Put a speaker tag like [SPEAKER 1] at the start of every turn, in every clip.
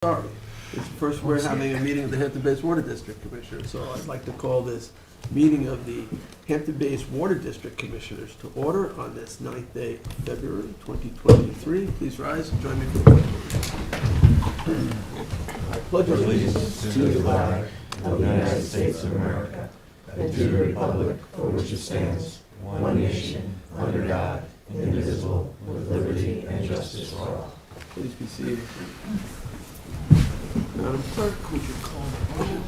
[SPEAKER 1] Sorry, it's the first we're having a meeting of the Hampton Bays Water District Commissioners, so I'd like to call this meeting of the Hampton Bays Water District Commissioners to order on this 9th day of February 2023. Please rise and join me for the pledge. I pledge allegiance
[SPEAKER 2] to the flag of the United States of America and to the republic for which it stands, one nation, under God, indivisible, with liberty and justice for all.
[SPEAKER 1] Please be seated. Madam Clerk, would you call the roll?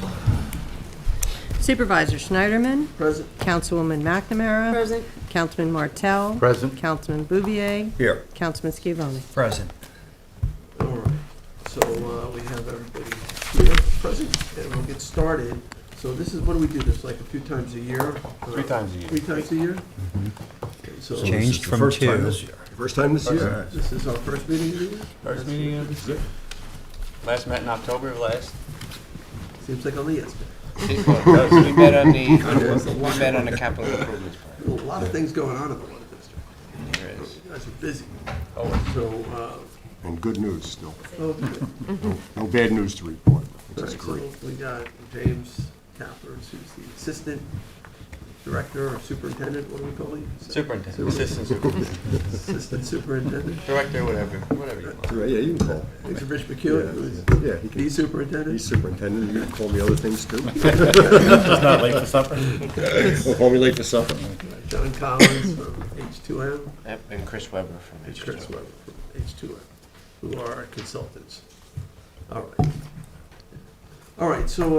[SPEAKER 3] Supervisor Schneiderman.
[SPEAKER 1] Present.
[SPEAKER 3] Councilwoman McNamara.
[SPEAKER 4] Present.
[SPEAKER 3] Councilman Martell.
[SPEAKER 2] Present.
[SPEAKER 3] Councilman Bouvier.
[SPEAKER 2] Here.
[SPEAKER 3] Councilman Scavone.
[SPEAKER 2] Present.
[SPEAKER 1] All right, so we have everybody here present, and we'll get started. So this is, what do we do this, like a few times a year?
[SPEAKER 5] 3 times a year.
[SPEAKER 1] 3 times a year? Okay, so
[SPEAKER 6] Changed from
[SPEAKER 2] First time
[SPEAKER 6] two.
[SPEAKER 2] this year. First time this year.
[SPEAKER 1] this is our first meeting of the year?
[SPEAKER 5] First meeting of this year. Last met in October of last.
[SPEAKER 1] Seems like only yesterday.
[SPEAKER 5] We met on
[SPEAKER 1] There's a
[SPEAKER 5] we
[SPEAKER 1] lot.
[SPEAKER 5] met on the capital improvements
[SPEAKER 1] A lot of things going on in the water district.
[SPEAKER 5] plan. There is.
[SPEAKER 1] You guys are busy.
[SPEAKER 5] Oh,
[SPEAKER 1] So,
[SPEAKER 2] And good news still.
[SPEAKER 1] okay.
[SPEAKER 2] No bad news to report, which
[SPEAKER 1] All
[SPEAKER 2] is
[SPEAKER 1] right, so
[SPEAKER 2] great.
[SPEAKER 1] we got James Cappers, who's the assistant director or superintendent, what do we call you?
[SPEAKER 5] superintendent, assistant superintendent,
[SPEAKER 1] Assistant superintendent.
[SPEAKER 5] director, whatever you want.
[SPEAKER 2] Right, yeah, you can call.
[SPEAKER 1] Thanks to Rich McEwen, who's
[SPEAKER 2] Yeah, he can.
[SPEAKER 1] the superintendent.
[SPEAKER 2] He's superintendent. You can call me other things too.
[SPEAKER 6] Not late for supper?
[SPEAKER 2] Well, call me late for supper.
[SPEAKER 1] John Collins from H2M,
[SPEAKER 5] Yep, and Chris Weber from
[SPEAKER 1] and Chris Webber from H2M, who are our consultants. All right. All right, so,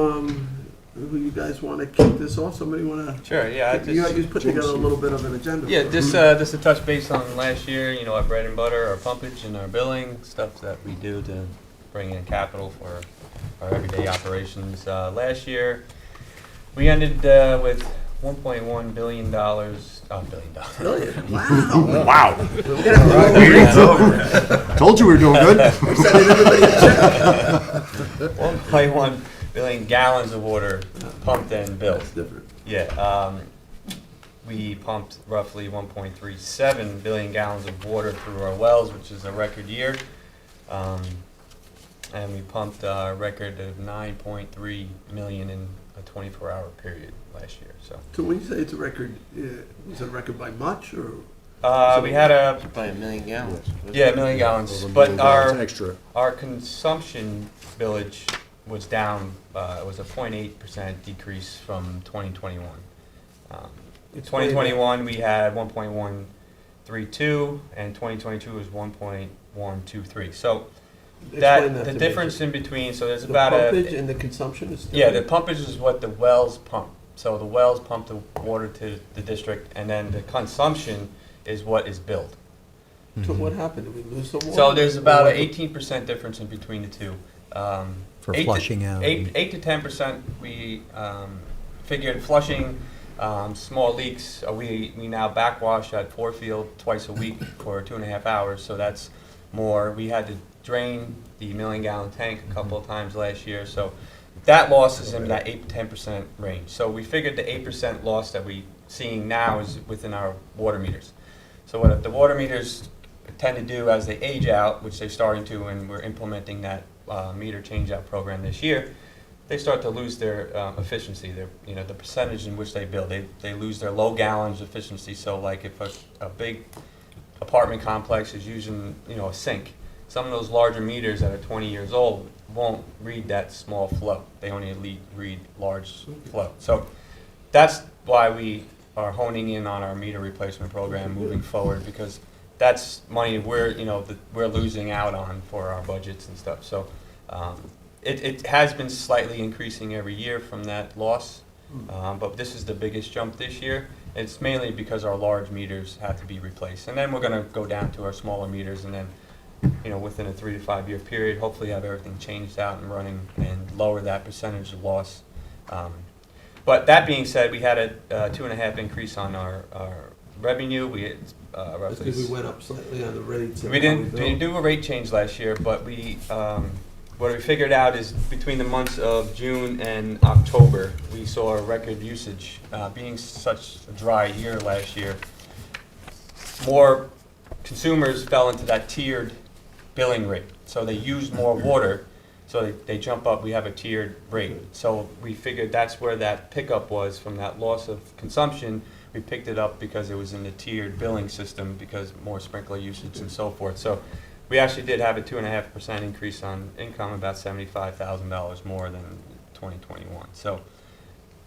[SPEAKER 1] who you guys want to kick this off? Somebody want to?
[SPEAKER 5] Sure, yeah,
[SPEAKER 1] You put together a little bit of an agenda.
[SPEAKER 5] yeah,
[SPEAKER 1] for us.
[SPEAKER 5] just to touch base on last year, you know, our bread and butter, our pumpage and our billing, stuff that we do to bring in capital for our everyday operations. Last year, we ended with $1.1 billion,
[SPEAKER 1] Billion, wow.
[SPEAKER 2] Wow.
[SPEAKER 1] We're gonna
[SPEAKER 2] Told you we were doing good.
[SPEAKER 1] We're sending everybody a check.
[SPEAKER 5] 1.1 billion gallons of water pumped and billed.
[SPEAKER 1] That's different.
[SPEAKER 5] Yeah, we pumped roughly 1.37 billion gallons of water through our wells, which is a record year. And we pumped a record of 9.3 million in a 24-hour period last year.
[SPEAKER 1] So when you say it's a record, is it a record by much or?
[SPEAKER 5] We had
[SPEAKER 7] By 1 million gallons.
[SPEAKER 5] yeah, 1 million gallons,
[SPEAKER 2] Over a
[SPEAKER 5] but
[SPEAKER 2] million gallons extra.
[SPEAKER 5] our consumption village was down. It was a 0.8% decrease from 2021. In 2021 we had 1.132, and 2022 was 1.123. So
[SPEAKER 1] Explain
[SPEAKER 5] the
[SPEAKER 1] to me.
[SPEAKER 5] difference in between. So there's
[SPEAKER 1] The
[SPEAKER 5] about
[SPEAKER 1] pumpage
[SPEAKER 5] a
[SPEAKER 1] and the consumption is
[SPEAKER 5] yeah. The
[SPEAKER 1] different?
[SPEAKER 5] pumpage is what the wells pump. So the wells pump the water to the district, and then the consumption is what is billed.
[SPEAKER 1] So what happened? Did we lose some water?
[SPEAKER 5] So there's about
[SPEAKER 1] Or
[SPEAKER 5] an 18% difference in between the two.
[SPEAKER 6] For
[SPEAKER 5] 8 to-
[SPEAKER 6] flushing out.
[SPEAKER 5] 8 to 10% we figured flushing, small leaks. We now backwash at Forefield twice a week for 2.5 hours, so that's more. We had to drain the 1 million gallon tank a couple of times last year, so that loss is in that 8 to 10% range. So we figured the 8% loss that we seeing now is within our water meters. So what the water meters tend to do as they age out, which they're starting to, and we're implementing that meter change-out program this year, they start to lose their efficiency, their, you know, the percentage in which they bill. They lose their low gallons efficiency. So like if a big apartment complex is using, you know, a sink, some of those larger meters that are 20 years old won't read that small flow. They only read large flow. So that's why we are honing in on our meter replacement program moving forward, because that's money we're losing out on for our budgets and stuff. So it has been slightly increasing every year from that loss, but this is the biggest jump this year. It's mainly because our large meters have to be replaced, and then we're going to go down to our smaller meters, and then, you know, within a 3 to 5 year period, hopefully have everything changed out and running and lower that percentage of loss. But that being said, we had a 2.5 increase on our revenue. We had
[SPEAKER 1] That's
[SPEAKER 5] roughly.
[SPEAKER 1] because we went up slightly on the rates. and
[SPEAKER 5] We
[SPEAKER 1] how
[SPEAKER 5] didn't do a rate change last year, but what we figured out is between the months of June and October, we saw a record usage. Being such a dry year last year, more consumers fell into that tiered billing rate. So they used more water, So they jump up, we have a tiered rate. So we figured that's where that pickup was from that loss of consumption. We picked it up because it was in the tiered billing system because more sprinkler usage and so forth. So we actually did have a 2.5% increase on income, about $75,000 more than 2021. So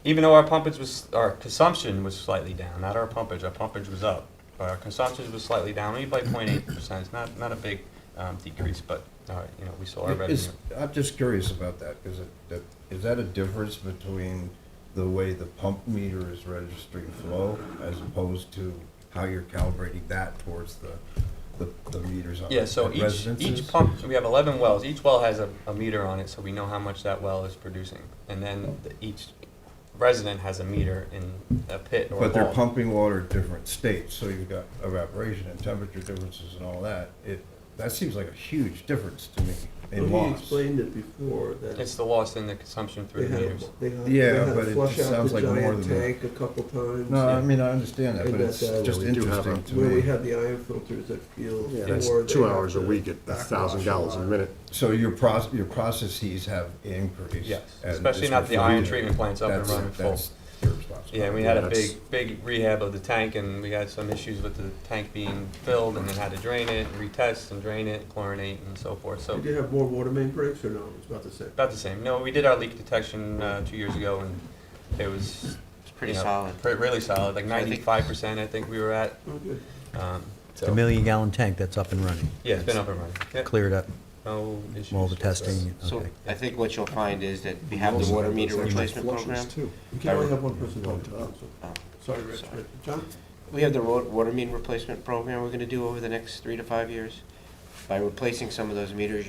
[SPEAKER 5] even though our consumption was slightly down, not our pumpage was up. But our consumption was slightly down, only by 0.8%. It's not a big decrease, but we saw our revenue.
[SPEAKER 2] I'm just curious about that, because is that a difference between the way the pump meter is registering flow as opposed to how you're calibrating that towards the meters on
[SPEAKER 5] Yeah, so
[SPEAKER 2] residences?
[SPEAKER 5] each pump, we have 11 wells. Each well has a meter on it, so we know how much that well is producing. And then each resident has a meter in a pit or a
[SPEAKER 2] But they're
[SPEAKER 5] vault.
[SPEAKER 2] pumping water at different states, so you've got evaporation and temperature differences and all that. That seems like a huge difference to me in
[SPEAKER 1] Well, he
[SPEAKER 2] loss.
[SPEAKER 1] explained it before, that
[SPEAKER 5] It's the loss in the consumption through
[SPEAKER 1] they
[SPEAKER 5] the
[SPEAKER 1] had,
[SPEAKER 5] meters.
[SPEAKER 2] Yeah,
[SPEAKER 1] they had
[SPEAKER 2] but
[SPEAKER 1] to
[SPEAKER 2] it
[SPEAKER 1] flush
[SPEAKER 2] just
[SPEAKER 1] out
[SPEAKER 2] sounds
[SPEAKER 1] the
[SPEAKER 2] like more
[SPEAKER 1] giant
[SPEAKER 2] than that.
[SPEAKER 1] tank a couple times.
[SPEAKER 2] No, I mean, I understand that,
[SPEAKER 1] And
[SPEAKER 2] but it's
[SPEAKER 1] that,
[SPEAKER 2] just
[SPEAKER 4] we do have
[SPEAKER 2] interesting
[SPEAKER 4] a-
[SPEAKER 2] to
[SPEAKER 1] Where we
[SPEAKER 2] me.
[SPEAKER 1] had the iron filters at field
[SPEAKER 4] Yeah, that's
[SPEAKER 1] four, they
[SPEAKER 4] 2
[SPEAKER 1] had
[SPEAKER 4] hours a
[SPEAKER 1] to
[SPEAKER 4] week at
[SPEAKER 1] backwash
[SPEAKER 4] 1,000 gallons a
[SPEAKER 1] lot.
[SPEAKER 4] minute.
[SPEAKER 2] So your processes have increased.
[SPEAKER 5] Yes,
[SPEAKER 2] and
[SPEAKER 5] especially
[SPEAKER 2] it's
[SPEAKER 5] now that the
[SPEAKER 2] reflected.
[SPEAKER 5] iron treatment plant's up and
[SPEAKER 2] That's-
[SPEAKER 5] running full.
[SPEAKER 2] That's your responsibility.
[SPEAKER 5] Yeah, we had a
[SPEAKER 4] That's-
[SPEAKER 5] big rehab of the tank, and we had some issues with the tank being filled, and then had to drain it, and retest and drain it, chlorinate and so forth, so
[SPEAKER 1] Did you have more water main breaks or no? It was about the same.
[SPEAKER 5] about the same. No, we did our leak detection 2 years ago, and it was
[SPEAKER 7] It's pretty
[SPEAKER 5] you know,
[SPEAKER 7] solid.
[SPEAKER 5] really solid, like
[SPEAKER 7] So I think-
[SPEAKER 5] 95%, I think we were at.
[SPEAKER 1] Oh, good.
[SPEAKER 5] So,
[SPEAKER 8] The million-gallon tank, that's up and running.
[SPEAKER 5] yeah, it's been up and running. Yeah,
[SPEAKER 8] Cleared up,
[SPEAKER 5] no issues.
[SPEAKER 8] all the testing,
[SPEAKER 7] So
[SPEAKER 8] okay.
[SPEAKER 7] I think what you'll find is that we have the water meter replacement program.
[SPEAKER 1] You can only have one person vote, so,
[SPEAKER 7] Oh,
[SPEAKER 1] sorry, Rich.
[SPEAKER 7] Sorry.
[SPEAKER 1] John?
[SPEAKER 7] We have the water meter replacement program we're gonna do over the next 3 to 5 years. By replacing some of those meters,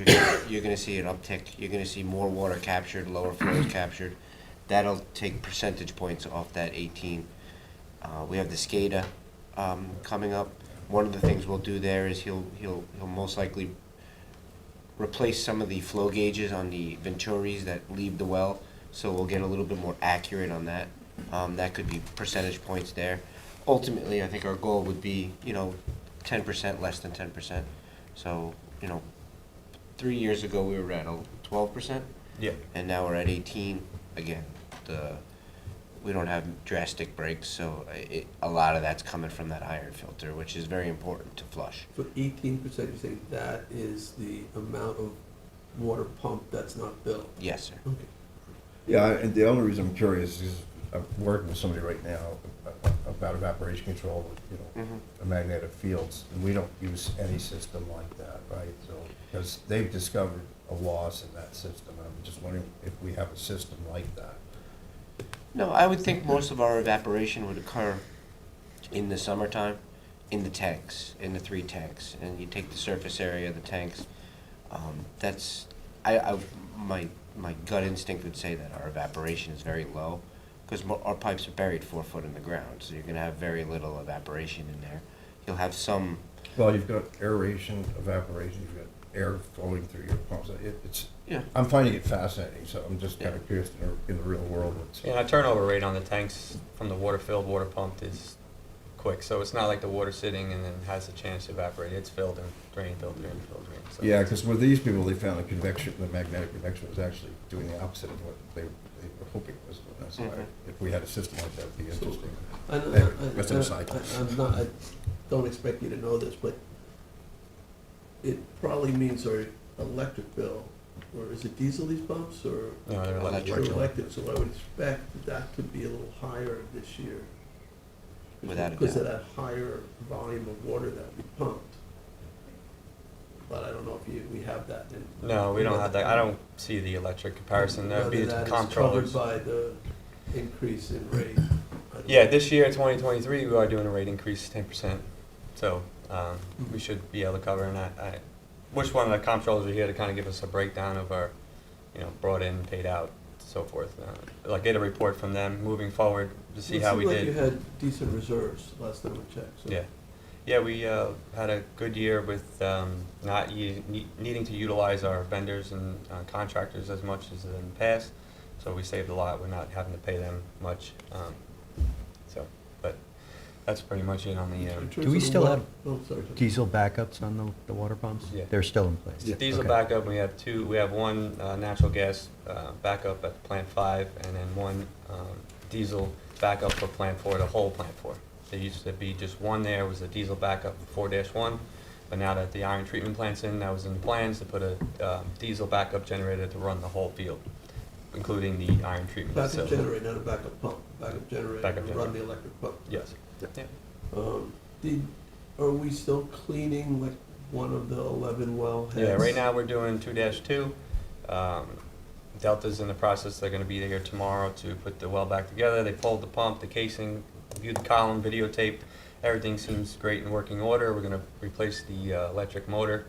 [SPEAKER 7] you're gonna see an uptick. You're gonna see more water captured, lower flows captured. That'll take percentage points off that 18. We have the SCADA coming up. One of the things we'll do there is he'll most likely replace some of the flow gauges on the Venturis that leave the well, so we'll get a little bit more accurate on that. That could be percentage points there. Ultimately, I think our goal would be, 10%, less than 10%. So, 3 years ago, we were at 12%,
[SPEAKER 5] Yeah.
[SPEAKER 7] and now we're at 18. Again, we don't have drastic breaks, so a lot of that's coming from that iron filter, which is very important to flush.
[SPEAKER 1] So 18%, you think that is the amount of water pumped that's not billed?
[SPEAKER 7] Yes, sir.
[SPEAKER 1] Okay.
[SPEAKER 2] Yeah, and the only reason I'm curious is I'm working with somebody right now about evaporation control, the magnetic fields, and we don't use any system like that, right? So, because they've discovered a loss in that system, and I'm just wondering if we have a system like that.
[SPEAKER 7] No, I would think most of our evaporation would occur in the summertime, in the tanks, in the 3 tanks, and you take the surface area of the tanks. My gut instinct would say that our evaporation is very low, because our pipes are buried 4 foot in the ground, so you're gonna have very little evaporation in there. You'll have some,
[SPEAKER 2] Well, you've got aeration, evaporation, you've got air flowing through your pumps.
[SPEAKER 7] yeah,
[SPEAKER 2] I'm finding it fascinating, so I'm just kind of curious in the real world.
[SPEAKER 5] And our turnover rate on the tanks from the water filled, water pumped is quick, so it's not like the water sitting and then has a chance to evaporate. It's filled and drained, filled, drained, filled, drained. So.
[SPEAKER 2] Yeah, because with these people, they found the magnetic convection was actually doing the opposite of what they were hoping it was. That's why, if we had a system like that, it'd be interesting. Anyway, that's an aside.
[SPEAKER 1] I don't expect you to know this, but it probably means our electric bill, or is it diesel these pumps, or?
[SPEAKER 5] No, they're
[SPEAKER 7] Electric.
[SPEAKER 5] electric.
[SPEAKER 1] Electric, so I would expect that could be a little higher this year.
[SPEAKER 7] Without a
[SPEAKER 1] Because of
[SPEAKER 7] doubt.
[SPEAKER 1] that higher volume of water that we pumped. But I don't know if we have that in.
[SPEAKER 5] No, we don't have that. I don't see the electric comparison. That would be
[SPEAKER 1] Whether
[SPEAKER 5] the
[SPEAKER 1] that is
[SPEAKER 5] comptrollers.
[SPEAKER 1] covered by the increase in rate. I don't
[SPEAKER 5] Yeah,
[SPEAKER 1] know.
[SPEAKER 5] this year, 2023, we are doing a rate increase, 10%. So we should be able to cover. And I wish one of the comptrollers were here to kind of give us a breakdown of our, brought in, paid out, so forth. Like get a report from them moving forward to see how we
[SPEAKER 1] It seemed like you
[SPEAKER 5] did.
[SPEAKER 1] had decent reserves last time I checked, so.
[SPEAKER 5] Yeah. Yeah, we had a good year with not needing to utilize our vendors and contractors as much as in the past. So we saved a lot. We're not having to pay them much. But That's pretty much it on the,
[SPEAKER 1] In terms
[SPEAKER 8] Do we
[SPEAKER 1] of the
[SPEAKER 8] still
[SPEAKER 1] wa-
[SPEAKER 8] have
[SPEAKER 1] Oh, sorry.
[SPEAKER 8] diesel backups on the water pumps?
[SPEAKER 5] Yeah.
[SPEAKER 8] They're still in place?
[SPEAKER 5] diesel
[SPEAKER 8] Okay.
[SPEAKER 5] backup, we have one natural gas backup at Plant 5, and then one diesel backup for Plant 4, the whole Plant 4. There used to be just one there, was a diesel backup for 4-1, but now that the iron treatment plant's in, that was in the plans to put a diesel backup generator to run the whole field, including the iron treatment
[SPEAKER 1] Backup
[SPEAKER 5] facility.
[SPEAKER 1] generator, not a backup pump, backup generator
[SPEAKER 5] Backup
[SPEAKER 1] to run
[SPEAKER 5] generator.
[SPEAKER 1] the electric pump.
[SPEAKER 5] Yes. Yeah.
[SPEAKER 1] Are we still cleaning like one of the 11 well heads?
[SPEAKER 5] Yeah, right now we're doing 2-2. Delta's in the process, they're gonna be here tomorrow to put the well back together. They pulled the pump, the casing, viewed the column, videotaped. Everything seems great and working order. We're gonna replace the electric motor,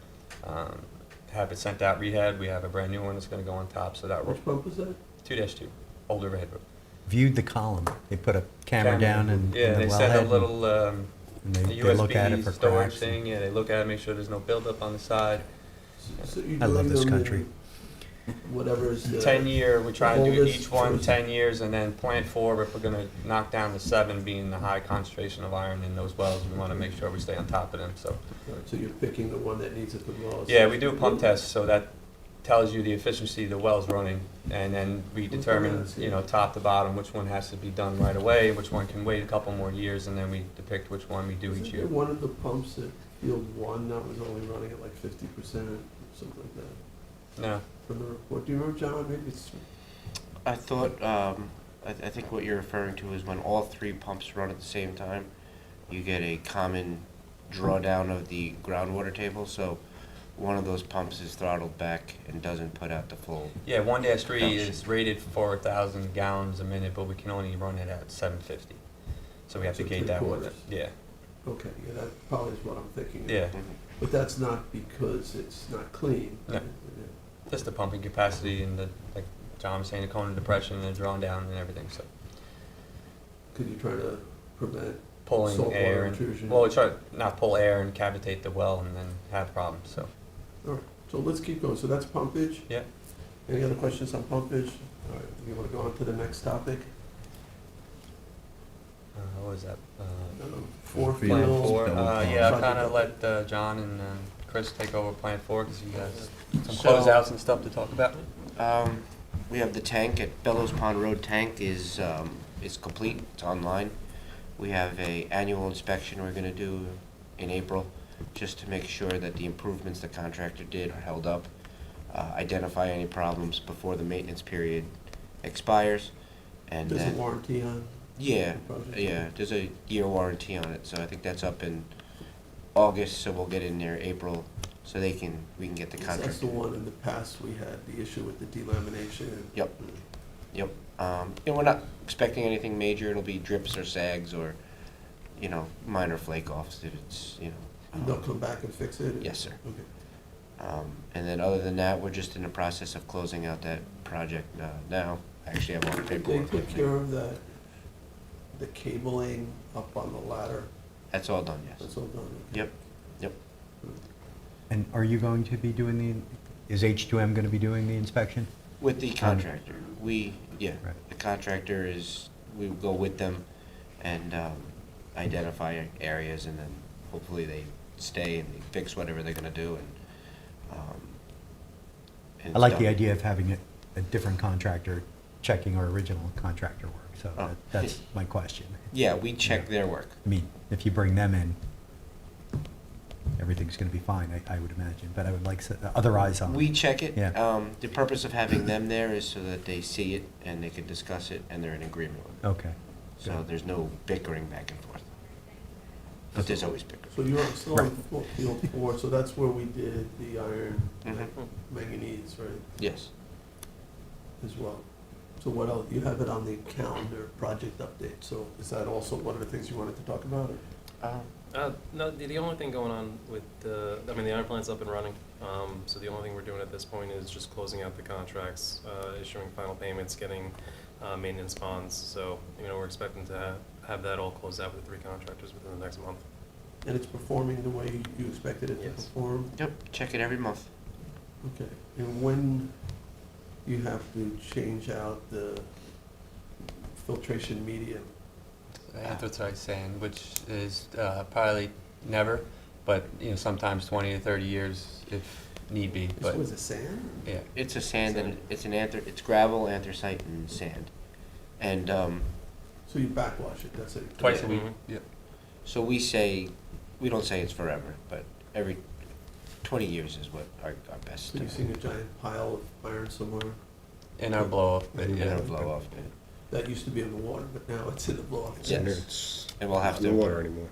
[SPEAKER 5] have it sent out rehab. We have a brand new one that's gonna go on top, so that,
[SPEAKER 1] Which pump was that?
[SPEAKER 5] 2-2, older red road.
[SPEAKER 8] Viewed the column. They put a camera down in
[SPEAKER 5] Yeah,
[SPEAKER 8] the
[SPEAKER 5] they
[SPEAKER 8] wellhead.
[SPEAKER 5] set a little
[SPEAKER 8] and they
[SPEAKER 5] USB
[SPEAKER 8] look at it for
[SPEAKER 5] storage
[SPEAKER 8] cracks.
[SPEAKER 5] thing. Yeah, they look at it, make sure there's no buildup on the side.
[SPEAKER 1] So you're
[SPEAKER 8] I love
[SPEAKER 1] doing
[SPEAKER 8] this
[SPEAKER 1] them in
[SPEAKER 8] country.
[SPEAKER 1] Whatever's the.
[SPEAKER 5] 10-year, we try and do
[SPEAKER 1] oldest
[SPEAKER 5] each one
[SPEAKER 1] choice.
[SPEAKER 5] 10 years, and then Plant 4, if we're gonna knock down the 7 being the high concentration of iron in those wells, we wanna make sure we stay on top of them, so.
[SPEAKER 1] Right, so you're picking the one that needs it the most.
[SPEAKER 5] Yeah, we do pump tests, so that tells you the efficiency the well's running, and then we determine, you know, top to bottom, which one has to be done right away, which one can wait a couple more years, and then we depict which one we do each
[SPEAKER 1] Isn't
[SPEAKER 5] year.
[SPEAKER 1] there one of the pumps at field 1 that was only running at like 50%, something like that,
[SPEAKER 5] No,
[SPEAKER 1] from the report? Do you remember, John? Maybe it's,
[SPEAKER 7] I thought, I think what you're referring to is when all three pumps run at the same time, you get a common drawdown of the groundwater table, so one of those pumps is throttled back and doesn't put out the full.
[SPEAKER 5] yeah, 1-3 is rated for 1,000 gallons a minute, but we can only run it at 750. So we have to
[SPEAKER 1] So
[SPEAKER 5] gate that one,
[SPEAKER 1] 3/4.
[SPEAKER 5] yeah,
[SPEAKER 1] okay, yeah, that probably is what I'm thinking. of.
[SPEAKER 5] yeah.
[SPEAKER 1] But that's not because it's not clean.
[SPEAKER 5] No. Just the pumping capacity and the, like John was saying, the cone of depression and the drawn down and everything, so.
[SPEAKER 1] Could you try to prevent
[SPEAKER 5] Pulling
[SPEAKER 1] saltwater
[SPEAKER 5] air and,
[SPEAKER 1] intrusion?
[SPEAKER 5] well, we try not pull air and cavitate the well and then have problems, so.
[SPEAKER 1] All right, so let's keep going. So that's pumpage.
[SPEAKER 5] Yeah.
[SPEAKER 1] Any other questions on pumpage? All right, you want to go on to the next topic?
[SPEAKER 5] What was that?
[SPEAKER 1] Four
[SPEAKER 2] Field.
[SPEAKER 1] fields.
[SPEAKER 5] Four,
[SPEAKER 2] Double pump.
[SPEAKER 5] yeah, I'll
[SPEAKER 1] Project
[SPEAKER 5] kinda
[SPEAKER 1] update.
[SPEAKER 5] let John and Chris take over Plant 4, because you guys, some
[SPEAKER 7] So-
[SPEAKER 5] closeouts and stuff to talk about.
[SPEAKER 7] We have the tank at Bellows Pond Road tank is complete, it's online. We have a annual inspection we're gonna do in April, just to make sure that the improvements the contractor did are held up. Identify any problems before the maintenance period expires, and
[SPEAKER 1] There's a
[SPEAKER 7] then,
[SPEAKER 1] warranty on
[SPEAKER 7] yeah,
[SPEAKER 1] the project?
[SPEAKER 7] yeah, there's a year warranty on it, so I think that's up in August, so we'll get in there April, so we can get the
[SPEAKER 1] That's
[SPEAKER 7] contract.
[SPEAKER 1] the one in the past, we had the issue with the delamination.
[SPEAKER 7] Yep. Yep, and we're not expecting anything major, it'll be drips or sags or, you know, minor flake-offs if it's, you know.
[SPEAKER 1] They'll come back and fix it?
[SPEAKER 7] Yes, sir.
[SPEAKER 1] Okay.
[SPEAKER 7] And then other than that, we're just in the process of closing out that project now. I actually have all the
[SPEAKER 1] Did they
[SPEAKER 7] paperwork.
[SPEAKER 1] take
[SPEAKER 7] with me.
[SPEAKER 1] care of that, the cabling up on the ladder?
[SPEAKER 7] That's all done, yes.
[SPEAKER 1] That's all done?
[SPEAKER 7] Yep, yep.
[SPEAKER 8] And are you going to be doing is H2M going to be doing the inspection?
[SPEAKER 7] With the contractor,
[SPEAKER 8] Right.
[SPEAKER 7] the contractor we go with them and identify areas, and then hopefully they stay and they fix whatever they're gonna do, and
[SPEAKER 8] I
[SPEAKER 7] it's
[SPEAKER 8] like the
[SPEAKER 7] done.
[SPEAKER 8] idea of having a different contractor checking our original contractor work, so
[SPEAKER 7] Oh.
[SPEAKER 8] that's my question.
[SPEAKER 7] Yeah, we check their work.
[SPEAKER 8] I mean, if you bring them in, everything's going to be fine, I would imagine, but I would like other eyes on it.
[SPEAKER 7] We check it.
[SPEAKER 8] Yeah.
[SPEAKER 7] The purpose of having them there is so that they see it and they can discuss it and they're in agreement with it.
[SPEAKER 8] Okay.
[SPEAKER 7] So
[SPEAKER 8] good.
[SPEAKER 7] there's no bickering back and forth. But there's always bickering.
[SPEAKER 1] So you're still on
[SPEAKER 8] Right.
[SPEAKER 1] field 4, so that's where we did the iron
[SPEAKER 7] Mhm.
[SPEAKER 1] manganese, right,
[SPEAKER 7] Yes.
[SPEAKER 1] as well? So what else, you have it on the calendar, project update, so is that also one of the things you wanted to talk about? Or?
[SPEAKER 4] No, the only thing going on with the iron plant's up and running. So the only thing we're doing at this point is just closing out the contracts, issuing final payments, getting maintenance bonds. So, we're expecting to have that all closed out with the 3 contractors within the next month.
[SPEAKER 1] And it's performing the way you expected it to
[SPEAKER 4] Yes.
[SPEAKER 1] perform?
[SPEAKER 7] Yep, check it every month.
[SPEAKER 1] Okay, and when you have to change out the filtration media,
[SPEAKER 5] anthracite sand, which is probably never, but, sometimes 20 to 30 years if need be,
[SPEAKER 1] This
[SPEAKER 5] but,
[SPEAKER 1] was a sand?
[SPEAKER 5] yeah.
[SPEAKER 7] It's a sand and it's gravel, anthracite, and sand. And
[SPEAKER 1] So you backwash it, that's it?
[SPEAKER 5] Twice a
[SPEAKER 4] Yeah.
[SPEAKER 5] week,
[SPEAKER 4] Mhm.
[SPEAKER 5] yep.
[SPEAKER 7] so we don't say it's forever, but every 20 years is what our best.
[SPEAKER 1] So you're seeing a giant pile of iron somewhere?
[SPEAKER 5] In our blow-off, but
[SPEAKER 7] In
[SPEAKER 5] yeah.
[SPEAKER 7] a blow off pit.
[SPEAKER 1] That used to be in the water, but now it's in the blow-off.
[SPEAKER 7] Yes.
[SPEAKER 2] It's
[SPEAKER 7] And we'll have
[SPEAKER 2] not in
[SPEAKER 7] to.
[SPEAKER 2] the water anymore.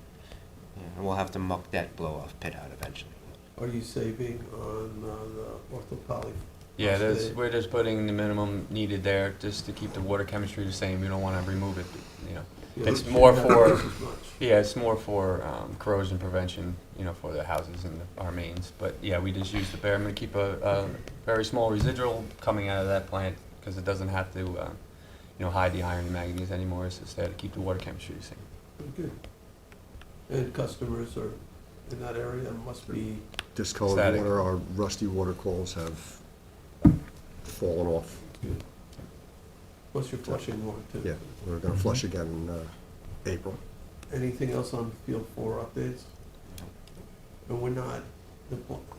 [SPEAKER 7] Yeah, and we'll have to muck that blow off pit out eventually.
[SPEAKER 1] Are you saving on the orthopoly?
[SPEAKER 5] Yeah, we're just putting the minimum needed there, just to keep the water chemistry the same, we don't wanna remove it, It's more for- Yeah, it's more for corrosion prevention, for the houses and our mains. But yeah, we just use the bare. I'm gonna keep a very small residual coming out of that plant because it doesn't have to, hide the iron and manganese anymore. It's just there to keep the water chemistry the same.
[SPEAKER 1] Good. And customers are in that area must be,
[SPEAKER 9] Discolored
[SPEAKER 5] Static.
[SPEAKER 9] water, our rusty water calls have fallen off.
[SPEAKER 1] plus you're flushing more too.
[SPEAKER 9] Yeah, we're gonna flush again in April.
[SPEAKER 1] Anything else on field 4 updates? And we're not,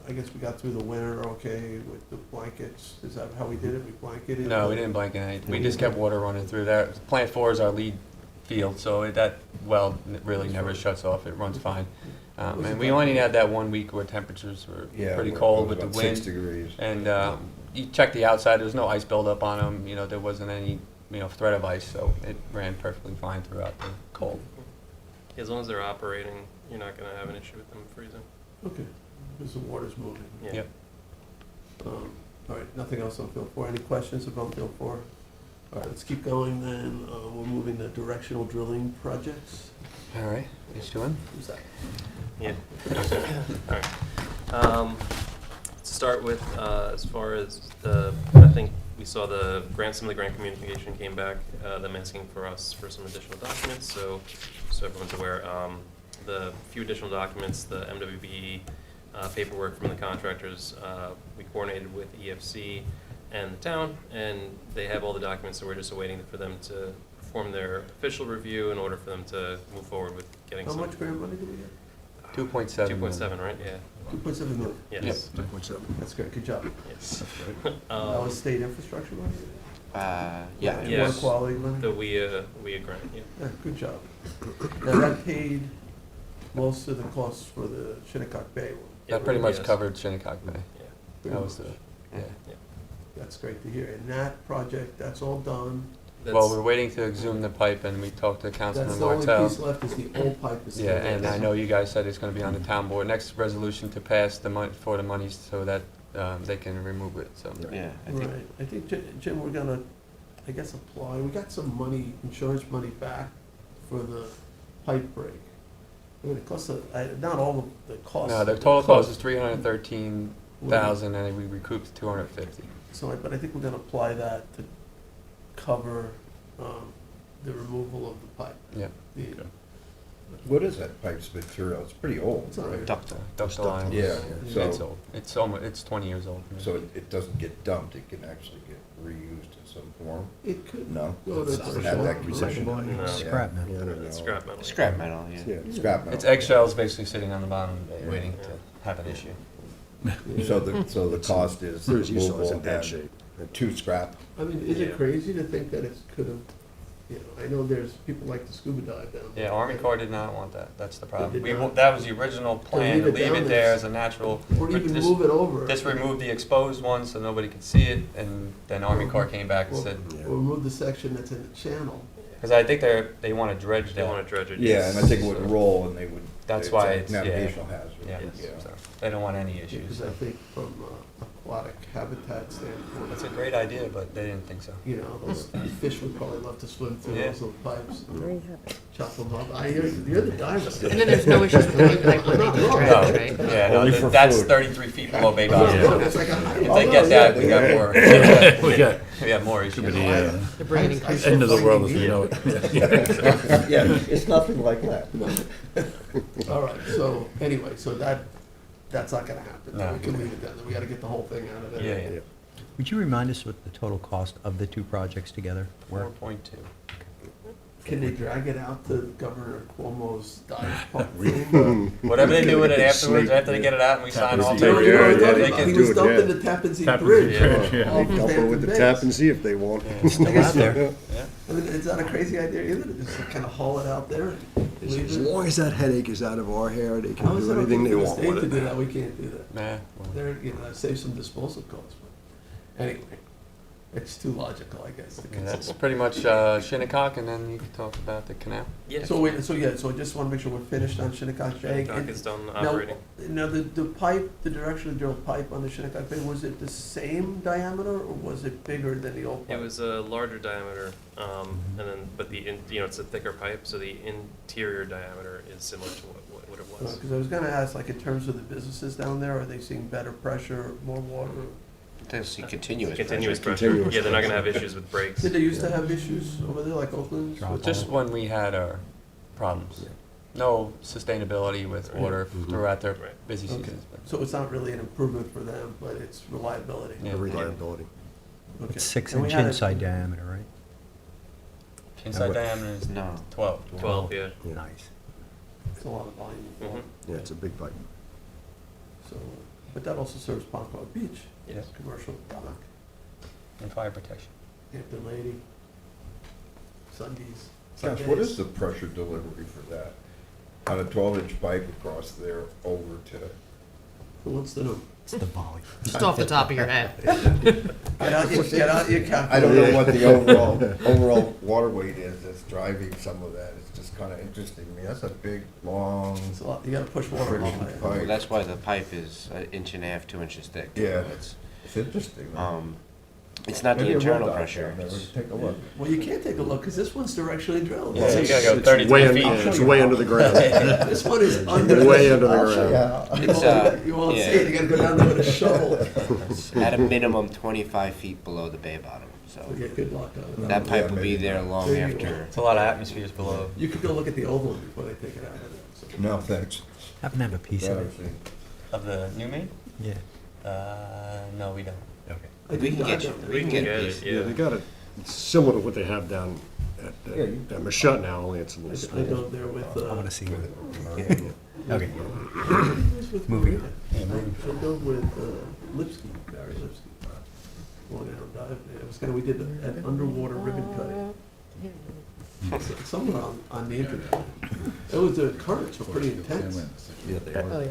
[SPEAKER 1] I guess we got through the winter okay with the blankets. Is that how we did it? We blanketed?
[SPEAKER 5] No, we didn't blanket anything. We just kept water running through there. Plant 4 is our lead field, so that well really never shuts off. It runs fine. And we only had that 1 week where temperatures were
[SPEAKER 2] Yeah,
[SPEAKER 5] pretty
[SPEAKER 2] we're
[SPEAKER 5] cold with
[SPEAKER 2] about
[SPEAKER 5] the
[SPEAKER 2] 6
[SPEAKER 5] wind.
[SPEAKER 2] degrees.
[SPEAKER 5] And you check the outside, there's no ice buildup on them, there wasn't any, threat of ice, so it ran perfectly fine throughout the cold.
[SPEAKER 4] As long as they're operating, you're not gonna have an issue with them freezing.
[SPEAKER 1] Okay, because the water's moving.
[SPEAKER 4] Yeah.
[SPEAKER 5] Yep.
[SPEAKER 1] All right, nothing else on field 4. Any questions about field 4? All right, let's keep going then. We're moving to directional drilling projects.
[SPEAKER 5] All right, H2M?
[SPEAKER 1] Who's that?
[SPEAKER 4] Yeah. Alright. To start with, as far as I think we saw some of the grant communication came back, them asking for us for some additional documents, so everyone's aware. The few additional documents, the MWB paperwork from the contractors, we coordinated with EFC and the town, and they have all the documents, so we're just waiting for them to perform their official review in order for them to move forward with getting
[SPEAKER 1] How
[SPEAKER 4] some.
[SPEAKER 1] much grant money do we get?
[SPEAKER 5] 2.7.
[SPEAKER 4] 2.7, right? Yeah.
[SPEAKER 1] 2.7 million.
[SPEAKER 4] Yes.
[SPEAKER 9] 2.7.
[SPEAKER 1] That's great, good job.
[SPEAKER 4] Yes.
[SPEAKER 1] That was state infrastructure money?
[SPEAKER 7] Yeah.
[SPEAKER 4] Yeah.
[SPEAKER 1] Water quality money?
[SPEAKER 4] The WIA grant, yeah.
[SPEAKER 1] Yeah, good job. Now, that paid most of the costs for the Shinnecock Bay one.
[SPEAKER 5] That pretty much
[SPEAKER 4] Yes.
[SPEAKER 5] covered Shinnecock Bay.
[SPEAKER 4] Yeah.
[SPEAKER 5] That was the, yeah.
[SPEAKER 1] That's great to hear. And that project, that's all done.
[SPEAKER 5] Well, we're waiting to exhume the pipe, and we talked to
[SPEAKER 1] That's
[SPEAKER 5] Councilman
[SPEAKER 1] the only
[SPEAKER 5] Martell.
[SPEAKER 1] piece left is the old pipe. is still
[SPEAKER 5] Yeah,
[SPEAKER 1] there.
[SPEAKER 5] and I know you guys said it's gonna be on the town board. Next resolution to pass the money, for the monies so that they can remove it, so.
[SPEAKER 7] Yeah, I think,
[SPEAKER 1] Right. I think, Jim, we're gonna, I guess, apply. We got some money, insurance money back for the pipe break. I mean, it costs, not all of the cost.
[SPEAKER 5] No, the total cost is 313,000, and we recouped 250.
[SPEAKER 1] So, but I think we're gonna apply that to cover the removal of the pipe.
[SPEAKER 5] Yeah.
[SPEAKER 1] The-
[SPEAKER 2] What is that pipe's material? It's pretty old,
[SPEAKER 1] It's not
[SPEAKER 2] right?
[SPEAKER 7] ductile.
[SPEAKER 5] Ductile iron.
[SPEAKER 2] Yeah,
[SPEAKER 5] It's
[SPEAKER 2] so,
[SPEAKER 5] old. It's 20 years old.
[SPEAKER 2] so it doesn't get dumped, it can actually get reused in some form?
[SPEAKER 1] It could
[SPEAKER 2] No?
[SPEAKER 1] go to.
[SPEAKER 2] It's not that
[SPEAKER 1] recyclable.
[SPEAKER 4] No.
[SPEAKER 8] Scrap metal.
[SPEAKER 2] Yeah, I don't know.
[SPEAKER 4] It's scrap metal.
[SPEAKER 7] Scrap metal, yeah.
[SPEAKER 2] Yeah, scrap metal.
[SPEAKER 5] It's eggshells basically sitting on the bottom, waiting to have an issue.
[SPEAKER 2] So the cost is the
[SPEAKER 9] As you saw, it's
[SPEAKER 2] removal
[SPEAKER 9] in bad
[SPEAKER 2] and
[SPEAKER 9] shape.
[SPEAKER 2] two scrap.
[SPEAKER 1] I mean, is it
[SPEAKER 4] Yeah.
[SPEAKER 1] crazy to think that it could have, I know there's, people like to scuba dive down there.
[SPEAKER 5] Yeah, Army Corps did not want that. That's the problem.
[SPEAKER 1] They did not?
[SPEAKER 5] That was the original plan, to
[SPEAKER 1] leave it
[SPEAKER 5] leave
[SPEAKER 1] down
[SPEAKER 5] it
[SPEAKER 1] there.
[SPEAKER 5] there as a natural.
[SPEAKER 1] Or
[SPEAKER 5] but
[SPEAKER 1] even
[SPEAKER 5] this-
[SPEAKER 1] move it over.
[SPEAKER 5] Just remove the exposed one so nobody could see it, and then Army Corps came back and
[SPEAKER 1] Or-
[SPEAKER 5] said,
[SPEAKER 1] Or remove the section that's in the channel.
[SPEAKER 5] because I think they want to dredge
[SPEAKER 4] They
[SPEAKER 5] that.
[SPEAKER 4] wanna dredge it.
[SPEAKER 2] Yeah,
[SPEAKER 4] yes.
[SPEAKER 2] and I think it would roll and they would.
[SPEAKER 5] That's why
[SPEAKER 2] a
[SPEAKER 5] it's, yeah.
[SPEAKER 2] navigational hazard.
[SPEAKER 5] Yeah,
[SPEAKER 4] Yes.
[SPEAKER 5] so they don't want any issues.
[SPEAKER 1] Because I think from aquatic habitat standpoint.
[SPEAKER 5] It's a great idea, but they didn't think so.
[SPEAKER 1] Those fish would probably love to swim through
[SPEAKER 5] Yeah.
[SPEAKER 1] those little pipes,
[SPEAKER 3] Very happy.
[SPEAKER 1] chop them up. You're the diver.
[SPEAKER 10] And then there's no issues with the wood pipe when they do the
[SPEAKER 5] No,
[SPEAKER 10] dredge, right?
[SPEAKER 5] yeah, no,
[SPEAKER 2] Only for
[SPEAKER 5] that's
[SPEAKER 2] food.
[SPEAKER 5] 33 feet below Bay
[SPEAKER 1] No,
[SPEAKER 5] Bottom.
[SPEAKER 1] no, it's like a-
[SPEAKER 5] If they get that, we got more.
[SPEAKER 6] We got,
[SPEAKER 5] We have more issues.
[SPEAKER 6] the
[SPEAKER 10] They're bringing
[SPEAKER 1] I- I-
[SPEAKER 6] end of the world as we know it.
[SPEAKER 2] Yeah, it's nothing like that.
[SPEAKER 1] All right, so, anyway, so that's not gonna happen.
[SPEAKER 5] No.
[SPEAKER 1] We can leave it then, we gotta get the whole thing out of there.
[SPEAKER 5] Yeah, yeah.
[SPEAKER 8] Would you remind us what the total cost of the two projects together were?
[SPEAKER 5] 4.2.
[SPEAKER 1] Can they drag it out to Governor Cuomo's dive pump?
[SPEAKER 5] Whatever they do with it afterwards,
[SPEAKER 9] Snake,
[SPEAKER 5] after they get it out and we sign off.
[SPEAKER 9] Tappan
[SPEAKER 1] You know,
[SPEAKER 9] Zee.
[SPEAKER 1] you know what I'm
[SPEAKER 9] Yeah,
[SPEAKER 1] talking
[SPEAKER 9] they
[SPEAKER 1] about?
[SPEAKER 9] can
[SPEAKER 1] He
[SPEAKER 9] do
[SPEAKER 1] was
[SPEAKER 9] it,
[SPEAKER 1] dumped
[SPEAKER 9] yeah.
[SPEAKER 1] in the Tappan Zee
[SPEAKER 6] Tappan
[SPEAKER 1] Bridge.
[SPEAKER 6] Zee Bridge, yeah.
[SPEAKER 1] off of
[SPEAKER 9] Dump it with
[SPEAKER 1] Hampton
[SPEAKER 9] the
[SPEAKER 1] Bays.
[SPEAKER 9] Tappan Zee if they want.
[SPEAKER 8] Still out there.
[SPEAKER 5] Yeah.
[SPEAKER 1] I mean, it's not a crazy idea either, to just kind of haul it out there and leave
[SPEAKER 9] As
[SPEAKER 1] it.
[SPEAKER 9] long as that headache is out of our hair, they
[SPEAKER 1] How
[SPEAKER 9] can
[SPEAKER 1] is
[SPEAKER 9] do
[SPEAKER 1] it
[SPEAKER 9] anything
[SPEAKER 1] okay
[SPEAKER 9] they
[SPEAKER 1] for the
[SPEAKER 9] want
[SPEAKER 1] state
[SPEAKER 9] with
[SPEAKER 1] to do
[SPEAKER 9] it.
[SPEAKER 1] that? We can't do that.
[SPEAKER 5] Nah, well,
[SPEAKER 1] There, you know, that saves some disposal costs, but anyway, it's too logical, I guess, to
[SPEAKER 5] yeah, that's
[SPEAKER 1] consider.
[SPEAKER 5] pretty much Shinnecock, and then you can talk about the canal.
[SPEAKER 4] Yeah.
[SPEAKER 1] So wait, so yeah, so I just want to make sure we're finished on Shinnecock Bay.
[SPEAKER 4] Shinnecock is done
[SPEAKER 1] Now-
[SPEAKER 4] operating.
[SPEAKER 1] Now, the pipe, the directionally drilled pipe on the Shinnecock Bay, was it the same diameter or was it bigger than the old pipe?
[SPEAKER 4] It was a larger diameter, and then, but you know, it's a thicker pipe, so the interior diameter is similar to what it was.
[SPEAKER 1] Because I was gonna ask, like, in terms of the businesses down there, are they seeing better pressure, more water?
[SPEAKER 7] They'll see continuous
[SPEAKER 4] Continuous
[SPEAKER 7] pressure.
[SPEAKER 4] pressure.
[SPEAKER 9] Continuous
[SPEAKER 4] Yeah, they're not gonna have
[SPEAKER 9] pressure.
[SPEAKER 4] issues with brakes.
[SPEAKER 1] Did they used to have issues over there, like Oakland?
[SPEAKER 8] Drop
[SPEAKER 5] Just when we had our problems. No sustainability with water
[SPEAKER 9] Mhm.
[SPEAKER 5] throughout their
[SPEAKER 4] Right.
[SPEAKER 5] busy
[SPEAKER 1] Okay.
[SPEAKER 5] seasons. but-
[SPEAKER 1] So it's not really an improvement for them, but it's reliability?
[SPEAKER 5] Yeah.
[SPEAKER 9] The reliability.
[SPEAKER 1] Okay.
[SPEAKER 8] It's
[SPEAKER 1] And we
[SPEAKER 8] 6-inch
[SPEAKER 1] had a-
[SPEAKER 8] inside diameter, right?
[SPEAKER 5] Inside diameter is
[SPEAKER 7] No.
[SPEAKER 5] 12.
[SPEAKER 4] 12, yeah.
[SPEAKER 9] Yeah.
[SPEAKER 8] Nice.
[SPEAKER 1] It's a lot of volume.
[SPEAKER 4] Mhm.
[SPEAKER 9] Yeah, it's a big pipe.
[SPEAKER 1] So, but that also serves Ponquod Beach,
[SPEAKER 4] Yes.
[SPEAKER 1] commercial dock,
[SPEAKER 5] And fire protection.
[SPEAKER 1] Hampton Lady, Sundays.
[SPEAKER 2] Gosh, what is the pressure delivery for that? On a 12-inch pipe across there over to,
[SPEAKER 1] Who wants to know?
[SPEAKER 8] It's the volley.
[SPEAKER 10] Just off the top of your head.
[SPEAKER 1] Get out your calculator.
[SPEAKER 2] I don't know what the overall water weight is that's driving some of that. It's just kind of interesting to me. That's a big, long,
[SPEAKER 1] It's a lot, you gotta push water along
[SPEAKER 2] Friggin'
[SPEAKER 1] there.
[SPEAKER 2] pipe.
[SPEAKER 7] Well, that's why the pipe is an inch and a half, 2 inches thick.
[SPEAKER 2] Yeah.
[SPEAKER 7] It's,
[SPEAKER 2] it's interesting.
[SPEAKER 7] it's not the
[SPEAKER 2] Maybe a
[SPEAKER 7] internal
[SPEAKER 2] road dock
[SPEAKER 7] pressure.
[SPEAKER 2] down there. We
[SPEAKER 7] It's-
[SPEAKER 2] should Take a look.
[SPEAKER 1] Well, you can't take a look, because this one's directionally drilled.
[SPEAKER 5] Yeah, you gotta go
[SPEAKER 9] It's
[SPEAKER 5] 33
[SPEAKER 9] way
[SPEAKER 5] feet.
[SPEAKER 9] under- It's way under the ground.
[SPEAKER 1] This one is under.
[SPEAKER 9] Way under the
[SPEAKER 2] I'll show you
[SPEAKER 9] ground.
[SPEAKER 2] how.
[SPEAKER 7] It's,
[SPEAKER 1] You won't see
[SPEAKER 7] yeah.
[SPEAKER 1] it, you gotta go down there with a shovel.
[SPEAKER 7] It's at a minimum 25 feet below the bay bottom, so
[SPEAKER 1] So yeah, good luck on it.
[SPEAKER 7] that
[SPEAKER 2] Yeah,
[SPEAKER 7] pipe will
[SPEAKER 2] maybe
[SPEAKER 7] be there
[SPEAKER 2] not.
[SPEAKER 7] long
[SPEAKER 1] There you
[SPEAKER 7] after.
[SPEAKER 5] It's a lot of atmospheres below.
[SPEAKER 1] You could go look at the old one before they take it out of there. so.
[SPEAKER 2] No, thanks.
[SPEAKER 8] Happen to have a piece
[SPEAKER 2] That
[SPEAKER 8] of
[SPEAKER 2] I've
[SPEAKER 8] it?
[SPEAKER 2] seen.
[SPEAKER 5] Of the new main?
[SPEAKER 8] Yeah.
[SPEAKER 5] No, we don't.
[SPEAKER 8] Okay.
[SPEAKER 1] I
[SPEAKER 7] We
[SPEAKER 1] think
[SPEAKER 7] can
[SPEAKER 1] I
[SPEAKER 7] get you,
[SPEAKER 1] don't-
[SPEAKER 7] we can get a piece.
[SPEAKER 9] Yeah, they got it, it's similar to what they have down at
[SPEAKER 2] Yeah, you-
[SPEAKER 9] Mashut now, only it's a
[SPEAKER 1] I
[SPEAKER 9] little
[SPEAKER 1] I go
[SPEAKER 9] smaller.
[SPEAKER 1] there with,
[SPEAKER 8] I want to see
[SPEAKER 2] With
[SPEAKER 8] it.
[SPEAKER 2] it.
[SPEAKER 8] Okay.
[SPEAKER 1] with
[SPEAKER 8] Moving
[SPEAKER 1] Maria.
[SPEAKER 5] Yeah, moving
[SPEAKER 1] I go with Lipsky, Barry Lipsky. Going down dive, it was kind of, we did an underwater ribbon cutting. Somewhere on the internet. It was, the currents were pretty intense.
[SPEAKER 6] Yeah, they
[SPEAKER 10] Oh,
[SPEAKER 6] are.
[SPEAKER 10] yeah.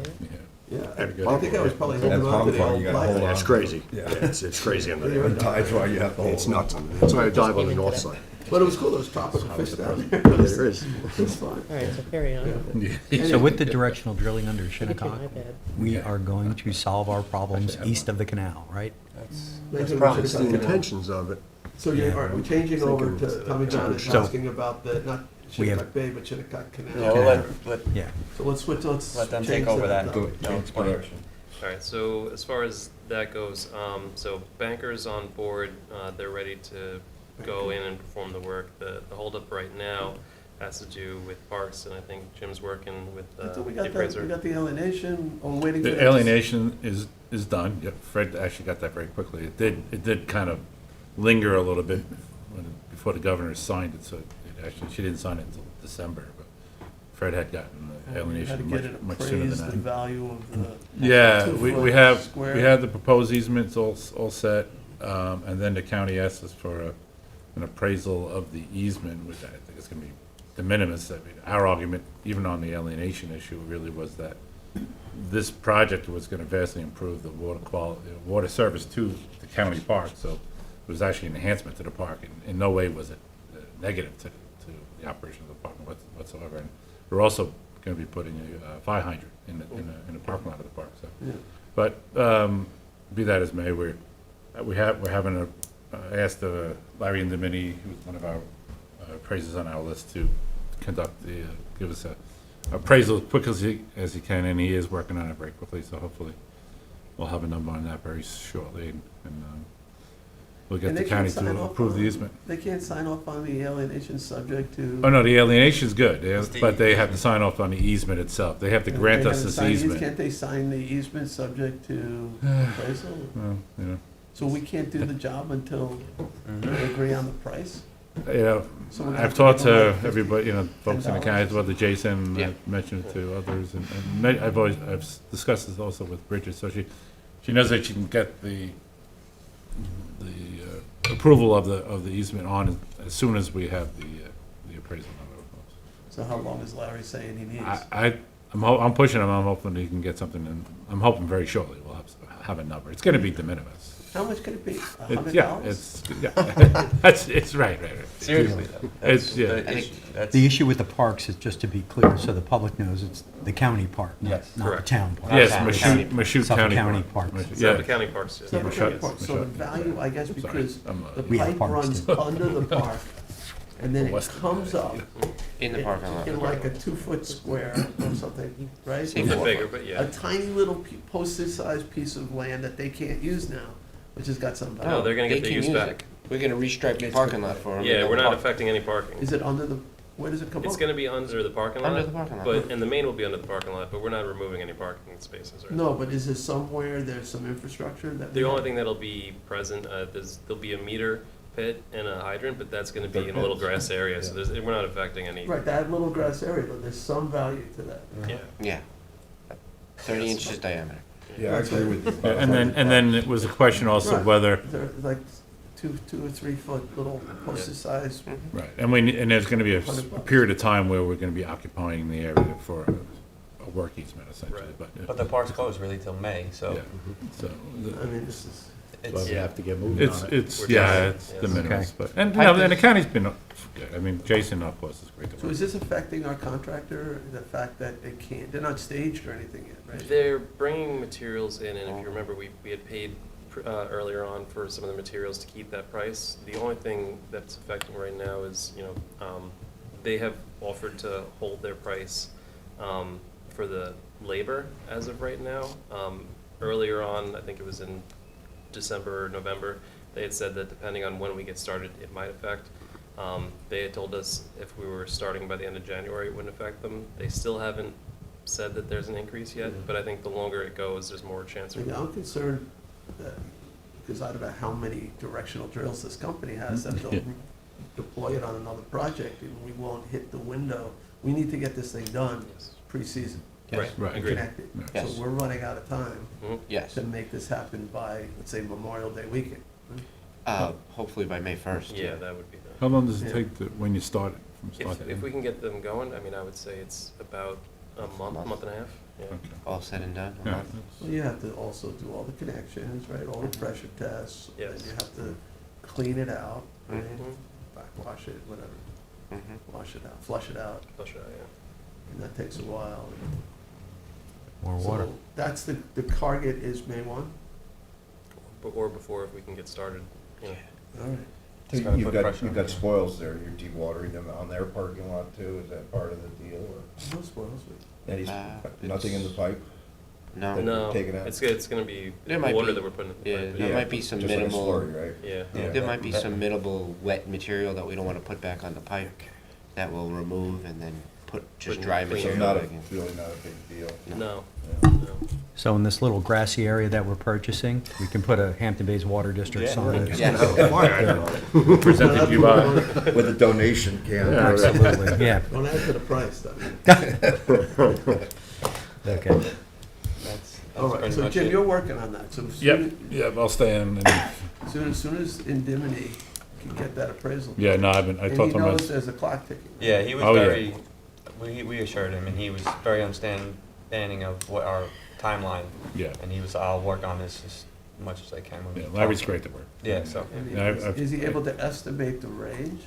[SPEAKER 1] Yeah,
[SPEAKER 6] Good.
[SPEAKER 1] I think I was probably holding
[SPEAKER 2] That's
[SPEAKER 1] on to the
[SPEAKER 2] Hong Kong,
[SPEAKER 1] old
[SPEAKER 2] you gotta hold
[SPEAKER 1] pipe.
[SPEAKER 2] on.
[SPEAKER 9] It's crazy.
[SPEAKER 2] Yeah.
[SPEAKER 9] It's crazy under
[SPEAKER 1] You're
[SPEAKER 9] there.
[SPEAKER 1] right.
[SPEAKER 2] Tide's why you have to hold.
[SPEAKER 9] It's nuts under there. That's why I dive on the north side.
[SPEAKER 1] But it was cool, there was tropical fish down there.
[SPEAKER 9] Yeah, there is.
[SPEAKER 1] It was fun.
[SPEAKER 10] All right, so carry on.
[SPEAKER 1] Yeah.
[SPEAKER 8] So with the directional drilling under
[SPEAKER 10] Okay,
[SPEAKER 8] Shinnecock,
[SPEAKER 10] my bad.
[SPEAKER 8] we are going to solve our problems east of the canal, right?
[SPEAKER 5] That's
[SPEAKER 1] Maybe we
[SPEAKER 5] promise.
[SPEAKER 1] should've
[SPEAKER 9] The
[SPEAKER 1] got the-
[SPEAKER 9] intentions of it.
[SPEAKER 1] So you're, all right, we're changing over to,
[SPEAKER 6] Thinking-
[SPEAKER 1] Tommy John is
[SPEAKER 8] So-
[SPEAKER 1] asking about the, not
[SPEAKER 8] We have-
[SPEAKER 1] Shinnecock Bay, but Shinnecock Canal.
[SPEAKER 5] Yeah, we'll let
[SPEAKER 8] Yeah.
[SPEAKER 1] So let's switch, let's
[SPEAKER 5] Let them
[SPEAKER 1] change
[SPEAKER 5] take over that.
[SPEAKER 1] Tommy.
[SPEAKER 5] They'll explain.
[SPEAKER 2] Direction.
[SPEAKER 4] All right, so as far as that goes, so bankers on board, they're ready to go in and perform the work. The holdup right now has to do with parks, and I think Jim's working with
[SPEAKER 1] I
[SPEAKER 4] the
[SPEAKER 1] thought we got that,
[SPEAKER 4] appraiser.
[SPEAKER 1] we got the alienation, or we're waiting for that.
[SPEAKER 6] The alienation is done. Yeah, Fred actually got that very quickly. It did kind of linger a little bit before the governor signed it, so it actually, she didn't sign it until December, but Fred had gotten the
[SPEAKER 1] And we had to
[SPEAKER 6] alienation
[SPEAKER 1] get it
[SPEAKER 6] much sooner
[SPEAKER 1] appraised,
[SPEAKER 6] than
[SPEAKER 1] the
[SPEAKER 6] that.
[SPEAKER 1] value of the.
[SPEAKER 6] Yeah,
[SPEAKER 1] 2
[SPEAKER 6] we
[SPEAKER 1] foot
[SPEAKER 6] have,
[SPEAKER 1] square.
[SPEAKER 6] we have the proposed easements all set, and then the county asked us for an appraisal of the easement, which I think is gonna be de minimis. I mean, our argument, even on the alienation issue, really was that this project was gonna vastly improve the water quality, water service to the county park, so it was actually an enhancement to the park, and in no way was it negative to the operation of the park whatsoever. And we're also gonna be putting a fire hydrant in the parking lot of the park, so.
[SPEAKER 1] Yeah.
[SPEAKER 6] But be that as may, we're having asked Larry and Domini, who's one of our appraisers on our list, to conduct give us a appraisal as quick as he can, and he is working on it very quickly, so hopefully we'll have a number on that very shortly, and we'll get
[SPEAKER 1] And
[SPEAKER 6] the
[SPEAKER 1] they
[SPEAKER 6] county
[SPEAKER 1] can't sign
[SPEAKER 6] to
[SPEAKER 1] off
[SPEAKER 6] approve the
[SPEAKER 1] on-
[SPEAKER 6] easement.
[SPEAKER 1] They can't sign off on the alienation subject to.
[SPEAKER 6] Oh, no, the alienation's good,
[SPEAKER 5] It's the
[SPEAKER 6] but they have to sign off on the easement itself. They have to
[SPEAKER 1] They
[SPEAKER 6] grant us
[SPEAKER 1] haven't
[SPEAKER 6] this
[SPEAKER 1] signed these-
[SPEAKER 6] easement.
[SPEAKER 1] Can't they sign the easement subject to appraisal?
[SPEAKER 6] Well, you know.
[SPEAKER 1] So we can't do the job until
[SPEAKER 5] Mhm.
[SPEAKER 1] they agree on the price?
[SPEAKER 6] You know,
[SPEAKER 1] Someone
[SPEAKER 6] I've
[SPEAKER 1] has to
[SPEAKER 6] talked
[SPEAKER 1] give them,
[SPEAKER 6] to
[SPEAKER 1] like, 50,
[SPEAKER 6] everybody, you know, folks in the county about the Jason,
[SPEAKER 7] Yeah.
[SPEAKER 6] I mentioned it to others, and I've discussed this also with Bridget, so she knows that she can get the approval of the easement on as soon as we have the appraisal number.
[SPEAKER 1] So how long is Larry saying he needs?
[SPEAKER 6] I'm pushing him, I'm hoping he can get something, and I'm hoping very shortly we'll have a number. It's gonna be de minimis.
[SPEAKER 1] How much could it be?
[SPEAKER 6] Yeah,
[SPEAKER 1] $100?
[SPEAKER 6] it's right.
[SPEAKER 5] Seriously, though.
[SPEAKER 6] It's, yeah.
[SPEAKER 5] That's-
[SPEAKER 8] The issue with the parks is, just to be clear, so the public knows, it's the county park,
[SPEAKER 5] Yes.
[SPEAKER 8] not the
[SPEAKER 4] Correct.
[SPEAKER 8] town park.
[SPEAKER 6] Yes,
[SPEAKER 5] County.
[SPEAKER 6] Mashout
[SPEAKER 8] Suffolk
[SPEAKER 6] County
[SPEAKER 8] County
[SPEAKER 6] Park.
[SPEAKER 8] Parks.
[SPEAKER 4] So the
[SPEAKER 6] Yeah,
[SPEAKER 4] county parks, yes.
[SPEAKER 1] So the
[SPEAKER 6] Michelle-
[SPEAKER 1] park, so the value, I guess,
[SPEAKER 6] I'm sorry.
[SPEAKER 1] because
[SPEAKER 6] I'm,
[SPEAKER 1] the
[SPEAKER 8] We have
[SPEAKER 1] pipe
[SPEAKER 8] parks
[SPEAKER 1] runs
[SPEAKER 8] too.
[SPEAKER 1] under the park, and then it
[SPEAKER 6] Western
[SPEAKER 1] comes
[SPEAKER 6] side,
[SPEAKER 1] up
[SPEAKER 7] In the parking lot.
[SPEAKER 1] in like a 2-foot square or something, right?
[SPEAKER 7] Same
[SPEAKER 4] Even
[SPEAKER 7] four
[SPEAKER 4] bigger,
[SPEAKER 7] foot.
[SPEAKER 4] but
[SPEAKER 1] A
[SPEAKER 4] yeah.
[SPEAKER 1] tiny little postage-sized piece of land that they can't use now, which has got some value.
[SPEAKER 4] No, they're gonna
[SPEAKER 7] They
[SPEAKER 4] get the
[SPEAKER 7] can
[SPEAKER 4] use
[SPEAKER 7] use
[SPEAKER 4] back.
[SPEAKER 7] it. We're gonna restripe the
[SPEAKER 1] It's
[SPEAKER 7] parking
[SPEAKER 1] good.
[SPEAKER 7] lot for them.
[SPEAKER 4] Yeah, we're not affecting any parking.
[SPEAKER 1] Is it under the, where does it come up?
[SPEAKER 4] It's gonna be under the parking lot.
[SPEAKER 7] Under the parking lot.
[SPEAKER 4] But, and the main will be under the parking lot, but we're not removing any parking spaces or anything.
[SPEAKER 1] No, but is there somewhere, there's some infrastructure that?
[SPEAKER 4] The
[SPEAKER 1] we
[SPEAKER 4] only
[SPEAKER 1] have?
[SPEAKER 4] thing that'll be present, there'll be a meter pit and a hydrant, but that's gonna be in a little grass area, so we're not affecting any.
[SPEAKER 1] Right, that little grass area, but there's some value to that.
[SPEAKER 4] Yeah.
[SPEAKER 7] Yeah. 30 inches diameter.
[SPEAKER 2] Yeah, I agree with you.
[SPEAKER 6] and then it was a question also
[SPEAKER 1] Right.
[SPEAKER 6] whether,
[SPEAKER 1] They're like 2 or 3 foot little postage-sized.
[SPEAKER 6] right, and there's gonna be a period of time where we're gonna be occupying the area for a work easement essentially,
[SPEAKER 4] Right.
[SPEAKER 5] But the park's closed really till May, so
[SPEAKER 6] yeah, so,
[SPEAKER 1] I mean, this is,
[SPEAKER 5] it's,
[SPEAKER 9] we have to get moving on it.
[SPEAKER 6] it's,
[SPEAKER 4] We're
[SPEAKER 6] yeah,
[SPEAKER 4] doing it,
[SPEAKER 6] it's
[SPEAKER 4] yes.
[SPEAKER 6] de minimis,
[SPEAKER 8] Okay.
[SPEAKER 6] but, and, you know, and the county's been, good. I mean, Jason, of course, is great to
[SPEAKER 1] so
[SPEAKER 6] work
[SPEAKER 1] is this affecting our contractor, the fact that they can't, they're not staged or anything yet, right?
[SPEAKER 4] They're bringing materials in, and if you remember, we had paid earlier on for some of the materials to keep that price. The only thing that's affecting right now is, they have offered to hold their price for the labor as of right now. Earlier on, I think it was in December or November, they had said that depending on when we get started, it might affect. They had told us if we were starting by the end of January, it wouldn't affect them. They still haven't said that there's an increase yet, but I think the longer it goes, there's more chance
[SPEAKER 1] I
[SPEAKER 4] of.
[SPEAKER 1] mean, I'm concerned that, because I don't know how many directional drills this company has, that they'll deploy it on another project, and we won't hit the window. We need to get this thing done
[SPEAKER 4] Yes.
[SPEAKER 1] pre-season,
[SPEAKER 4] Right,
[SPEAKER 6] Right.
[SPEAKER 4] agreed.
[SPEAKER 1] connected.
[SPEAKER 6] Yeah.
[SPEAKER 1] So
[SPEAKER 7] Yes.
[SPEAKER 1] we're running out of time
[SPEAKER 4] Mhm.
[SPEAKER 7] Yes.
[SPEAKER 1] to make this happen by, let's say, Memorial Day weekend.
[SPEAKER 7] Hopefully by May 1st.
[SPEAKER 4] Yeah, that would be
[SPEAKER 6] How long does it
[SPEAKER 1] Yeah.
[SPEAKER 6] take when you start it, from start to
[SPEAKER 4] if
[SPEAKER 6] end?
[SPEAKER 4] we can get them going, I mean, I would say it's about a month and a half, yeah.
[SPEAKER 6] Okay.
[SPEAKER 7] All said and done.
[SPEAKER 6] Yeah,
[SPEAKER 1] Well, you have to also do all the connections, right, all the pressure tests.
[SPEAKER 4] Yes.
[SPEAKER 1] And you have to clean it out, right,
[SPEAKER 7] Mhm.
[SPEAKER 1] backwash it, whatever,
[SPEAKER 7] Mhm.
[SPEAKER 1] wash it out, flush it out,
[SPEAKER 4] Flush it out, yeah.
[SPEAKER 1] and that takes a while.
[SPEAKER 8] More
[SPEAKER 1] So
[SPEAKER 8] water.
[SPEAKER 1] that's the target is May 1?
[SPEAKER 4] Or before, if we can get started, you know.
[SPEAKER 1] All right.
[SPEAKER 5] It's gonna
[SPEAKER 2] You've
[SPEAKER 5] put
[SPEAKER 2] got,
[SPEAKER 5] pressure
[SPEAKER 2] you've
[SPEAKER 5] on
[SPEAKER 2] got
[SPEAKER 5] you.
[SPEAKER 2] spoils there, you're dewatering them on their parking lot too, is that part of the deal, or
[SPEAKER 1] No spoils.
[SPEAKER 2] any, nothing in the
[SPEAKER 7] it's-
[SPEAKER 2] pipe?
[SPEAKER 7] No.
[SPEAKER 2] That-
[SPEAKER 4] No,
[SPEAKER 2] taken out.
[SPEAKER 4] it's gonna be
[SPEAKER 7] There might
[SPEAKER 4] water
[SPEAKER 7] be-
[SPEAKER 4] that we're putting in the
[SPEAKER 7] yeah,
[SPEAKER 4] pipe.
[SPEAKER 7] there might be some
[SPEAKER 2] just like a
[SPEAKER 7] minimal-
[SPEAKER 2] slurry, right?
[SPEAKER 4] Yeah.
[SPEAKER 2] Yeah.
[SPEAKER 7] There might be some minimal wet material that we don't wanna put back on the pipe that we'll remove and then put just
[SPEAKER 4] Put
[SPEAKER 7] dry
[SPEAKER 4] clean
[SPEAKER 2] So
[SPEAKER 7] material
[SPEAKER 2] not a,
[SPEAKER 7] back in.
[SPEAKER 2] really not a big deal.
[SPEAKER 4] No,
[SPEAKER 2] Yeah.
[SPEAKER 4] no.
[SPEAKER 8] So in this little grassy area that we're purchasing, we can put a Hampton Bays Water District
[SPEAKER 5] Yeah.
[SPEAKER 8] sign.
[SPEAKER 7] Yes.
[SPEAKER 6] Presented to you by,
[SPEAKER 2] With a donation can.
[SPEAKER 8] Absolutely, yeah,
[SPEAKER 1] Don't add to the price, though.
[SPEAKER 8] okay.
[SPEAKER 5] That's
[SPEAKER 1] All right,
[SPEAKER 5] pretty
[SPEAKER 1] so
[SPEAKER 5] much
[SPEAKER 1] Jim,
[SPEAKER 5] it.
[SPEAKER 1] you're working on that, so
[SPEAKER 6] yep, I'll stay in, and,
[SPEAKER 1] as soon as Indemnity can get that appraisal.
[SPEAKER 6] yeah, no, I
[SPEAKER 1] And he
[SPEAKER 6] talked to him.
[SPEAKER 1] knows there's a clock ticking.
[SPEAKER 5] Yeah, he was
[SPEAKER 6] Oh, yeah.
[SPEAKER 5] very, we assured him, and he was very understanding of what our timeline,
[SPEAKER 6] Yeah,
[SPEAKER 5] and he was, I'll work on this as much as I can. when we
[SPEAKER 6] yeah,
[SPEAKER 5] talk.
[SPEAKER 6] Larry's great to work.
[SPEAKER 5] Yeah, so,
[SPEAKER 1] And
[SPEAKER 6] Yeah, I've-
[SPEAKER 1] is he able to estimate the range?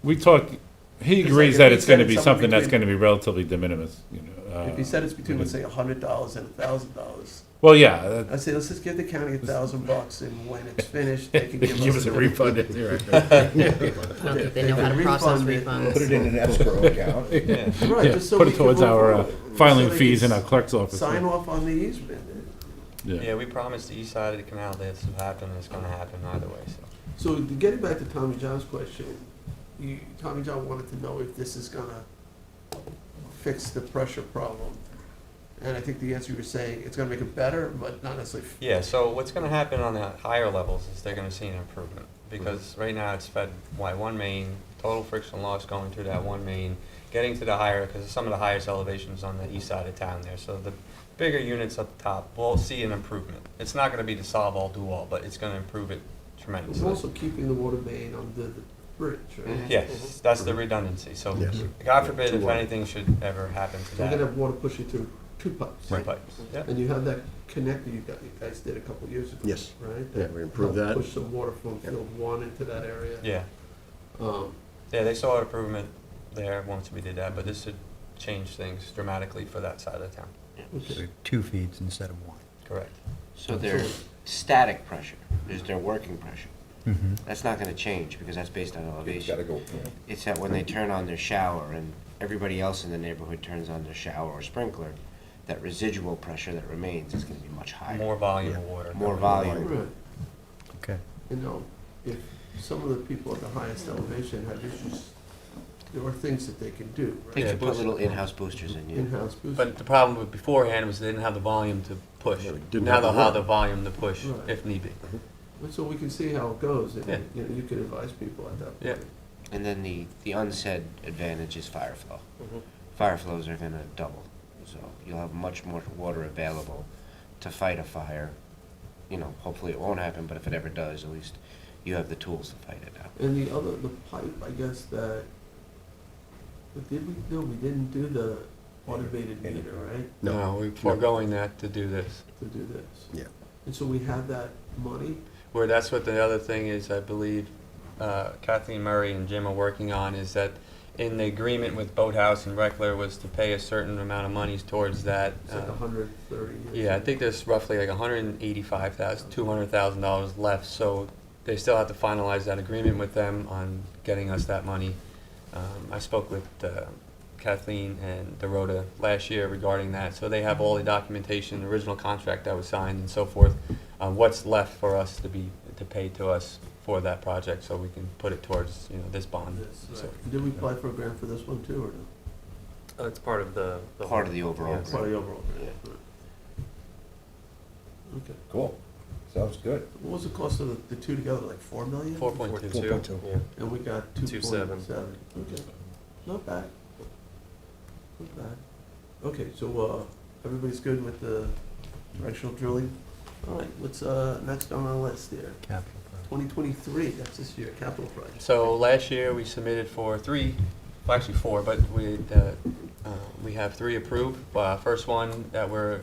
[SPEAKER 6] We talked, he
[SPEAKER 1] It's
[SPEAKER 6] agrees
[SPEAKER 1] like
[SPEAKER 6] that
[SPEAKER 1] if he
[SPEAKER 6] it's gonna
[SPEAKER 1] said
[SPEAKER 6] be
[SPEAKER 1] it's
[SPEAKER 6] something
[SPEAKER 1] somewhere
[SPEAKER 6] that's gonna be relatively de minimis, you know.
[SPEAKER 1] If he said it's between, let's say, $100 and $1,000,
[SPEAKER 6] Well, yeah,
[SPEAKER 1] I'd say, let's just give the county $1,000, and when it's finished, they can
[SPEAKER 6] give us a refund. You're right.
[SPEAKER 10] I don't think they know how to process
[SPEAKER 1] Refund it.
[SPEAKER 10] refunds.
[SPEAKER 2] Put it in an escrow account.
[SPEAKER 5] yeah.
[SPEAKER 1] Right,
[SPEAKER 6] Yeah,
[SPEAKER 1] just so
[SPEAKER 6] put
[SPEAKER 1] we
[SPEAKER 6] it
[SPEAKER 1] can
[SPEAKER 6] towards
[SPEAKER 1] move
[SPEAKER 6] our
[SPEAKER 1] forward.
[SPEAKER 6] filing
[SPEAKER 1] So they
[SPEAKER 6] fees in
[SPEAKER 1] can
[SPEAKER 6] our clerk's office.
[SPEAKER 1] Sign off on the easement.
[SPEAKER 5] Yeah, we promised the east side of the canal this would happen, and it's gonna happen either way, so.
[SPEAKER 1] So getting back to Tommy John's question, Tommy John wanted to know if this is gonna fix the pressure problem And I think the answer you were saying, it's gonna make it better, but not necessarily.
[SPEAKER 5] Yeah, so what's gonna happen on the higher levels is they're gonna see an improvement, because right now it's fed by one main, total friction loss going through that one main, getting to the higher, because some of the highest elevations on the east side of town there, so the bigger units up top will see an improvement. It's not gonna be the solve all, do all, but it's gonna improve it
[SPEAKER 1] It's
[SPEAKER 5] tremendously.
[SPEAKER 1] also keeping the water main on the bridge, right?
[SPEAKER 5] Yes, that's the redundancy, so
[SPEAKER 9] Yes.
[SPEAKER 5] God forbid if
[SPEAKER 9] Two water.
[SPEAKER 5] anything should ever happen to
[SPEAKER 1] So you're gonna
[SPEAKER 5] that.
[SPEAKER 1] have water pushing through two pipes.
[SPEAKER 5] Two pipes, yeah.
[SPEAKER 1] And you have that connector you guys did a couple of years ago.
[SPEAKER 9] Yes.
[SPEAKER 1] Right?
[SPEAKER 9] Yeah, we improved
[SPEAKER 1] helped
[SPEAKER 9] that.
[SPEAKER 1] Push some water from field one into that area.
[SPEAKER 5] Yeah,
[SPEAKER 1] Um,
[SPEAKER 5] yeah, they saw improvement there once we did that, but this should change things dramatically for that side of the town.
[SPEAKER 1] okay.
[SPEAKER 8] So 2 feeds instead of 1.
[SPEAKER 5] Correct.
[SPEAKER 7] So their static pressure is their working pressure.
[SPEAKER 8] Mm-hmm.
[SPEAKER 7] That's not gonna change because that's based on
[SPEAKER 9] It's
[SPEAKER 7] elevation.
[SPEAKER 9] gotta go.
[SPEAKER 7] It's that when they turn on their shower and everybody else in the neighborhood turns on their shower or sprinkler, that residual pressure that remains is gonna be much higher.
[SPEAKER 5] More volume of water.
[SPEAKER 7] More
[SPEAKER 5] coming
[SPEAKER 7] volume.
[SPEAKER 1] Right.
[SPEAKER 8] Okay.
[SPEAKER 1] You know, if some of the people at the highest elevation have issues, there are things that they can do,
[SPEAKER 7] They
[SPEAKER 1] right?
[SPEAKER 5] Yeah,
[SPEAKER 7] can put
[SPEAKER 5] boost-
[SPEAKER 7] little in-house boosters in you.
[SPEAKER 1] In-house boost.
[SPEAKER 5] But the problem with beforehand was they didn't have the volume to push.
[SPEAKER 9] Yeah, we didn't
[SPEAKER 5] Now
[SPEAKER 9] have the
[SPEAKER 5] they'll have
[SPEAKER 9] water.
[SPEAKER 5] the volume to push
[SPEAKER 1] Right.
[SPEAKER 5] if need be.
[SPEAKER 1] And so we can see how it goes, and,
[SPEAKER 5] Yeah.
[SPEAKER 1] you know, you could advise people at that
[SPEAKER 5] Yeah.
[SPEAKER 1] point.
[SPEAKER 7] And then the unsaid advantage is fire flow.
[SPEAKER 4] Mhm.
[SPEAKER 7] Fire flows are gonna double, so you'll have much more water available to fight a fire. You know, hopefully it won't happen, but if it ever does, at least you have the tools to fight it out.
[SPEAKER 1] And the other, the pipe, I guess that, but did we, no, we didn't do the automated meter, right,
[SPEAKER 5] No, we're foregoing that to do this.
[SPEAKER 1] to do this?
[SPEAKER 9] Yeah.
[SPEAKER 1] And so we have that money,
[SPEAKER 5] Where that's what the other thing is, I believe Kathleen Murray and Jim are working on, is that in the agreement with Boathouse and Reckler was to pay a certain amount of monies towards that.
[SPEAKER 1] it's like $130.
[SPEAKER 5] Yeah, I think there's roughly like $185,000, $200,000 left, so they still have to finalize that agreement with them on getting us that money. I spoke with Kathleen and Dorota last year regarding that, so they have all the documentation, the original contract that was signed and so forth, what's left for us to pay to us for that project, so we can put it towards, you know, this bond.
[SPEAKER 1] This,
[SPEAKER 5] So-
[SPEAKER 1] right. Did we apply for a grant for this one too, or no?
[SPEAKER 4] It's part of the.
[SPEAKER 7] Part of the overall
[SPEAKER 4] Yes.
[SPEAKER 1] Part of the overall grant?
[SPEAKER 7] Yeah.
[SPEAKER 1] Right. Okay.
[SPEAKER 2] Cool. Sounds good.
[SPEAKER 1] What was the cost of the two together, like 4 million?
[SPEAKER 5] 4.2.
[SPEAKER 4] 4.2, yeah.
[SPEAKER 1] And we got 2.7.
[SPEAKER 4] 2.7.
[SPEAKER 1] Okay, not bad. Not bad. Okay, so, everybody's good with the directional drilling? All right, what's, next on our list here?
[SPEAKER 8] Capital project.
[SPEAKER 1] 2023, that's this year, capital project.
[SPEAKER 5] So last year, we submitted for 3, well, actually 4, but we have 3 approved. First one that we're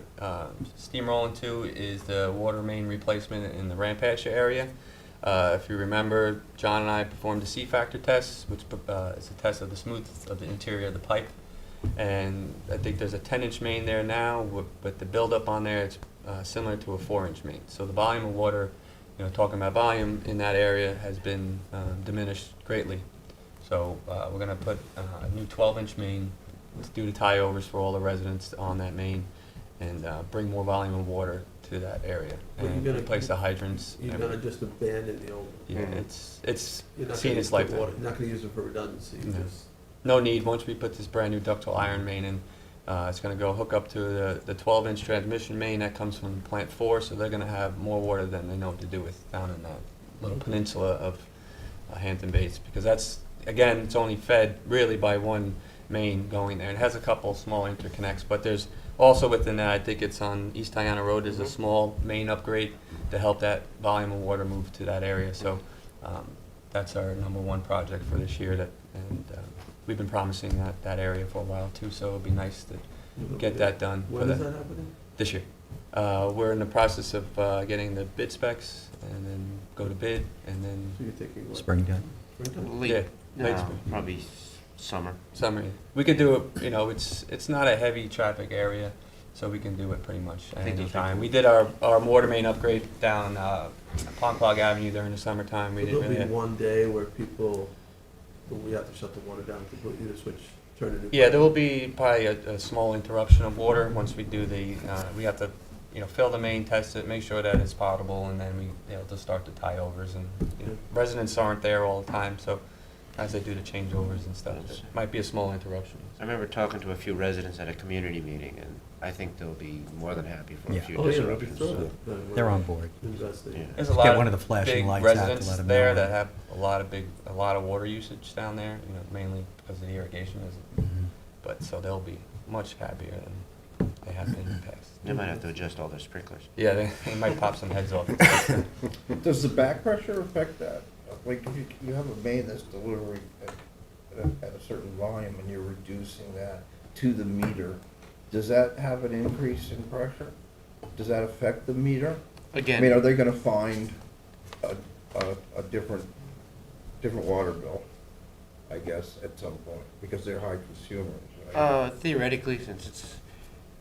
[SPEAKER 5] steamrolling to is the water main replacement in the Rampasha area. If you remember, John and I performed a C-factor test, which is a test of the smoothness of the interior of the pipe. And I think there's a 10-inch main there now, but the buildup on there, it's similar to a 4-inch main. So the volume of water, you know, talking about volume in that area has been diminished greatly. So we're going to put a new 12-inch main, let's do the tie-overs for all the residents on that main, and bring more volume of water to that area,
[SPEAKER 1] But you're
[SPEAKER 5] and
[SPEAKER 1] gonna-
[SPEAKER 5] replace the hydrants.
[SPEAKER 1] You're gonna just abandon the old one?
[SPEAKER 5] Yeah, it's
[SPEAKER 1] You're not
[SPEAKER 5] seen
[SPEAKER 1] gonna
[SPEAKER 5] its
[SPEAKER 1] use the
[SPEAKER 5] lifetime.
[SPEAKER 1] water- You're not gonna use it for redundancy,
[SPEAKER 5] No.
[SPEAKER 1] just,
[SPEAKER 5] No need, once we put this brand new ductile iron main in, it's gonna go hook up to the 12-inch transmission main that comes from plant 4, so they're gonna have more water than they know what to do with down in that little peninsula of Hampton Bays, because that's, again, it's only fed really by one main going there. It has a couple small interconnects, but there's also within that, I think it's on East Diana Road, there's a small main upgrade to help that volume of water move to that area, so that's our #1 project for this year, and we've been promising that area for a while too, so it'd be nice to get that done for
[SPEAKER 1] when is
[SPEAKER 5] the,
[SPEAKER 1] that happening?
[SPEAKER 5] this year. We're in the process of getting the bid specs, and then go to bid, and then
[SPEAKER 1] So you're taking what?
[SPEAKER 8] Springtime?
[SPEAKER 1] Springtime?
[SPEAKER 7] Late,
[SPEAKER 5] Yeah, late
[SPEAKER 7] no,
[SPEAKER 5] spring.
[SPEAKER 7] probably summer.
[SPEAKER 5] summer. We could do it, you know, it's not a heavy traffic area, so we can do it pretty much
[SPEAKER 7] I
[SPEAKER 5] at
[SPEAKER 7] think
[SPEAKER 5] any
[SPEAKER 7] those are
[SPEAKER 5] time.
[SPEAKER 7] cool.
[SPEAKER 5] We did our water main upgrade down Ponquag Avenue during the summertime. We didn't
[SPEAKER 1] There'll
[SPEAKER 5] really
[SPEAKER 1] be
[SPEAKER 5] have,
[SPEAKER 1] one day where people, when we have to shut the water down completely to switch, turn it.
[SPEAKER 5] yeah, there will be probably a small interruption of water once we do we have to, you know, fill the main, test it, make sure that it's potable, and then we, you know, just start the tie-overs, and you know, residents aren't there all the time, so as they do the changeovers and stuff, it might be a small interruption.
[SPEAKER 7] I remember talking to a few residents at a community meeting, and I think they'll be more than happy for a
[SPEAKER 8] Yeah.
[SPEAKER 7] few
[SPEAKER 1] Oh, yeah, that'd be
[SPEAKER 7] disruptions.
[SPEAKER 1] thrilled.
[SPEAKER 8] They're on board.
[SPEAKER 1] Investing.
[SPEAKER 7] Yeah.
[SPEAKER 5] There's a
[SPEAKER 8] Just
[SPEAKER 5] lot
[SPEAKER 8] get
[SPEAKER 5] of
[SPEAKER 8] one of the flashing
[SPEAKER 5] big
[SPEAKER 8] lights out to
[SPEAKER 5] residents
[SPEAKER 8] let 'em
[SPEAKER 5] there
[SPEAKER 8] know.
[SPEAKER 5] that have a lot of water usage down there, you know, mainly because of the irrigation. But so they'll be much happier than they have been in the past.
[SPEAKER 7] They might have to adjust all their sprinklers.
[SPEAKER 5] Yeah, they might pop some heads off.
[SPEAKER 2] Does the back pressure affect that? Like, if you have a main that's delivering at a certain volume and you're reducing that to the meter, does that have an increase in pressure? Does that affect the meter? I mean,
[SPEAKER 7] Again,
[SPEAKER 2] are they gonna find a different water bill, I guess, at some point, because they're high consumers, right?
[SPEAKER 7] theoretically, since it's,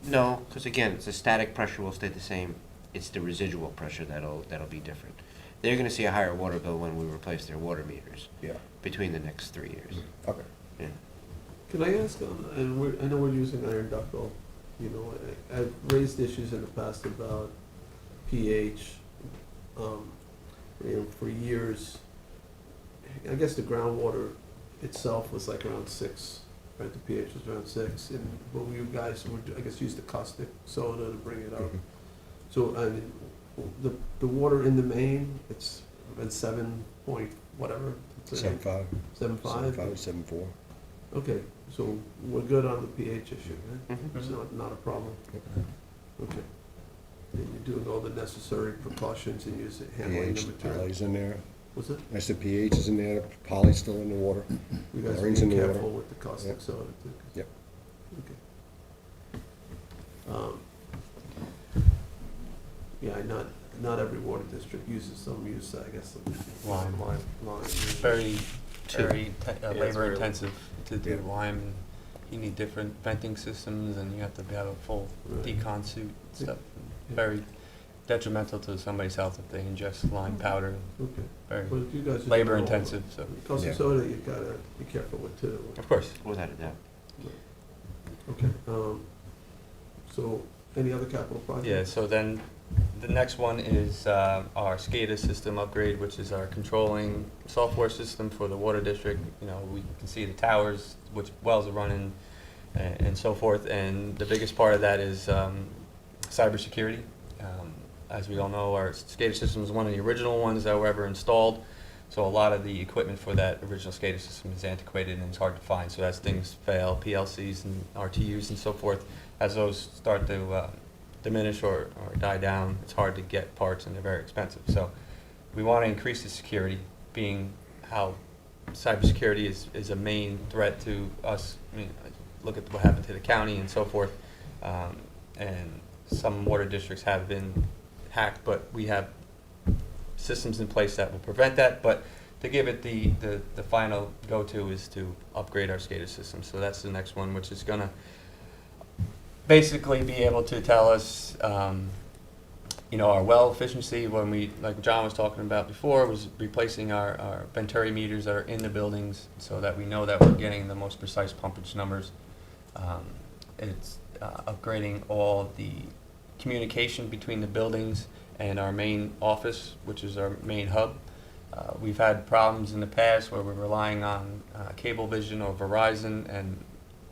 [SPEAKER 7] no, because again, it's the static pressure will stay the same. It's the residual pressure that'll be different. They're gonna see a higher water bill when we replace their water meters
[SPEAKER 2] Yeah,
[SPEAKER 7] between the next 3 years.
[SPEAKER 2] okay.
[SPEAKER 7] Yeah.
[SPEAKER 1] Can I ask, and I know we're using iron ductile, you know, I've raised issues in the past about pH. You know, for years, I guess the groundwater itself was like around 6, right? The pH was around 6, and but you guys would, I guess, use the caustic soda to bring it up. So, I mean, the water in the main, it's at 7 point whatever.
[SPEAKER 9] 7.5.
[SPEAKER 1] 7.5?
[SPEAKER 9] 7.4.
[SPEAKER 1] Okay, so we're good on the pH issue, right?
[SPEAKER 7] Mhm.
[SPEAKER 1] It's not a problem? Okay. And you're doing all the necessary precautions and handling the
[SPEAKER 9] pH,
[SPEAKER 1] material?
[SPEAKER 9] poly's in there.
[SPEAKER 1] Was it?
[SPEAKER 9] I said pH is in there, poly's still in the water.
[SPEAKER 1] You guys
[SPEAKER 9] Chlorine's in
[SPEAKER 1] being
[SPEAKER 9] the water.
[SPEAKER 1] careful with the caustic
[SPEAKER 9] Yep.
[SPEAKER 1] soda too?
[SPEAKER 9] Yep.
[SPEAKER 1] Okay. Yeah, not every water district uses some use, I guess, some
[SPEAKER 5] Lime.
[SPEAKER 1] lime.
[SPEAKER 5] Very, very
[SPEAKER 4] Yeah, it's
[SPEAKER 5] labor
[SPEAKER 4] very-
[SPEAKER 5] intensive to do
[SPEAKER 2] Yeah.
[SPEAKER 5] lime. You need different venting systems and you have to have a full
[SPEAKER 1] Right.
[SPEAKER 5] decon suit stuff.
[SPEAKER 1] Yeah.
[SPEAKER 5] Very detrimental to somebody's health if they ingest lime powder.
[SPEAKER 1] Okay,
[SPEAKER 5] Very
[SPEAKER 1] but if you guys are doing
[SPEAKER 5] labor
[SPEAKER 1] all-
[SPEAKER 5] intensive, so.
[SPEAKER 1] Caustic
[SPEAKER 2] Yeah.
[SPEAKER 1] soda, you gotta be careful with too.
[SPEAKER 5] Of course.
[SPEAKER 7] Without a doubt.
[SPEAKER 1] Okay, so any other capital projects?
[SPEAKER 5] Yeah, so then the next one is our SCADA system upgrade, which is our controlling software system for the water district. You know, we can see the towers, which wells are running, and so forth. And the biggest part of that is cybersecurity. As we all know, our SCADA system is one of the original ones that were ever installed. So a lot of the equipment for that original SCADA system is antiquated and it's hard to find. So as things fail, PLCs and RTUs and so forth, as those start to diminish or die down, it's hard to get parts and they're very expensive. So we want to increase the security, being how cybersecurity is a main threat to us. I mean, look at what happened to the county and so forth. And some water districts have been hacked, but we have systems in place that will prevent that. But to give it the final go-to is to upgrade our SCADA system. So that's the next one, which is going to basically be able to tell us, you know, our well efficiency. When we, like John was talking about before, was replacing our Venturi meters that are in the buildings so that we know that we're getting the most precise pumpage numbers. It's upgrading all the communication between the buildings and our main office, which is our main hub. We've had problems in the past where we're relying on Cablevision or Verizon, and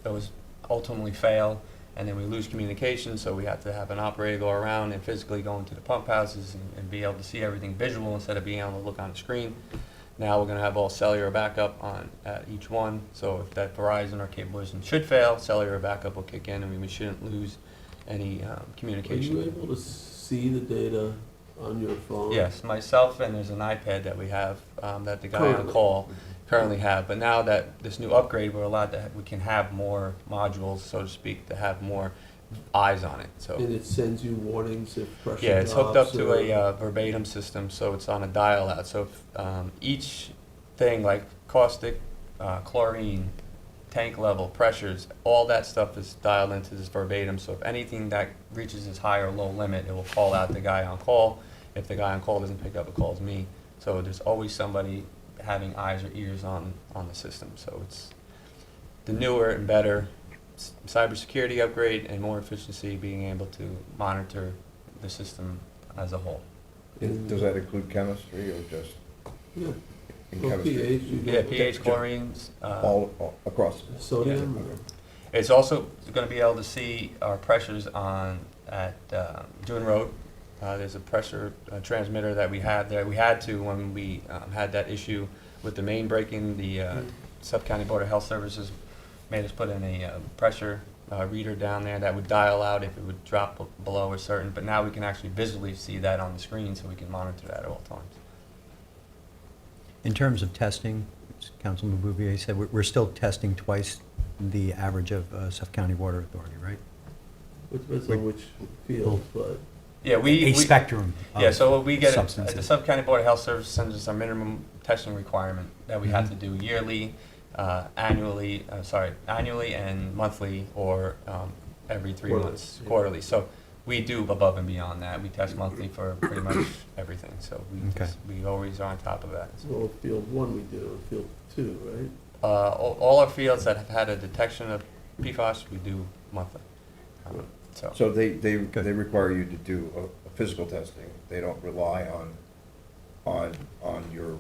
[SPEAKER 5] those ultimately fail, and then we lose communication, so we have to have an operator go around and physically go into the pump houses and be able to see everything visual instead of being able to look on the screen. Now we're going to have all cellular backup at each one, so if that Verizon or Cablevision should fail, cellular backup will kick in, and we shouldn't lose any communication.
[SPEAKER 1] Are you able to see the data on your phone?
[SPEAKER 5] Yes, myself and there's an iPad that we have that the guy on
[SPEAKER 1] Currently.
[SPEAKER 5] call currently have. But now that this new upgrade, we're allowed to we can have more modules, so to speak, to have more eyes on it. So
[SPEAKER 1] And it sends you warnings if pressure drops?
[SPEAKER 5] yeah, it's hooked up to
[SPEAKER 1] or-
[SPEAKER 5] a verbatim system, so it's on a dial out. So if, each thing like caustic, chlorine, tank level, pressures, all that stuff is dialed into this verbatim. So if anything that reaches its high or low limit, it will call out the guy on call. If the guy on call doesn't pick up, it calls me. So there's always somebody having eyes or ears on the system. So it's the newer and better cybersecurity upgrade and more efficiency, being able to monitor the system as a whole.
[SPEAKER 2] Does that include chemistry or just
[SPEAKER 1] Yeah.
[SPEAKER 2] in
[SPEAKER 1] Well,
[SPEAKER 2] chemistry?
[SPEAKER 1] pH, you
[SPEAKER 5] Yeah,
[SPEAKER 1] get
[SPEAKER 5] pH, chlorines,
[SPEAKER 2] All across?
[SPEAKER 1] sodium?
[SPEAKER 2] Yeah.
[SPEAKER 5] It's also going to be able to see our pressures at Dune Road. There's a pressure transmitter that we had there. We had to when we had that issue with the main breaking. The Sub-County Board of Health Services made us put in a pressure reader down there that would dial out if it would drop below a certain. But now we can actually visually see that on the screen, so we can monitor that at all times.
[SPEAKER 8] In terms of testing, as Councilman Bouvier said, we're still testing twice the average of Suffolk County Water Authority, right?
[SPEAKER 1] Which depends on which field, but
[SPEAKER 5] Yeah,
[SPEAKER 8] A spectrum of
[SPEAKER 5] Yeah, so what we get, the
[SPEAKER 8] substances.
[SPEAKER 5] Suffolk County Board of Health Services sends us a minimum testing requirement that we have to do yearly, annually and monthly, or every 3
[SPEAKER 1] Quarterly,
[SPEAKER 5] months,
[SPEAKER 1] yeah.
[SPEAKER 5] quarterly. So we do above and beyond that. We test monthly for pretty much everything, so
[SPEAKER 8] Okay.
[SPEAKER 5] we always are on top of that.
[SPEAKER 1] well, field 1 we do, and field 2, right?
[SPEAKER 5] All our fields that have had a detection of PFAS, we do monthly.
[SPEAKER 1] Right.
[SPEAKER 2] So they require you to do a physical testing. They don't rely on your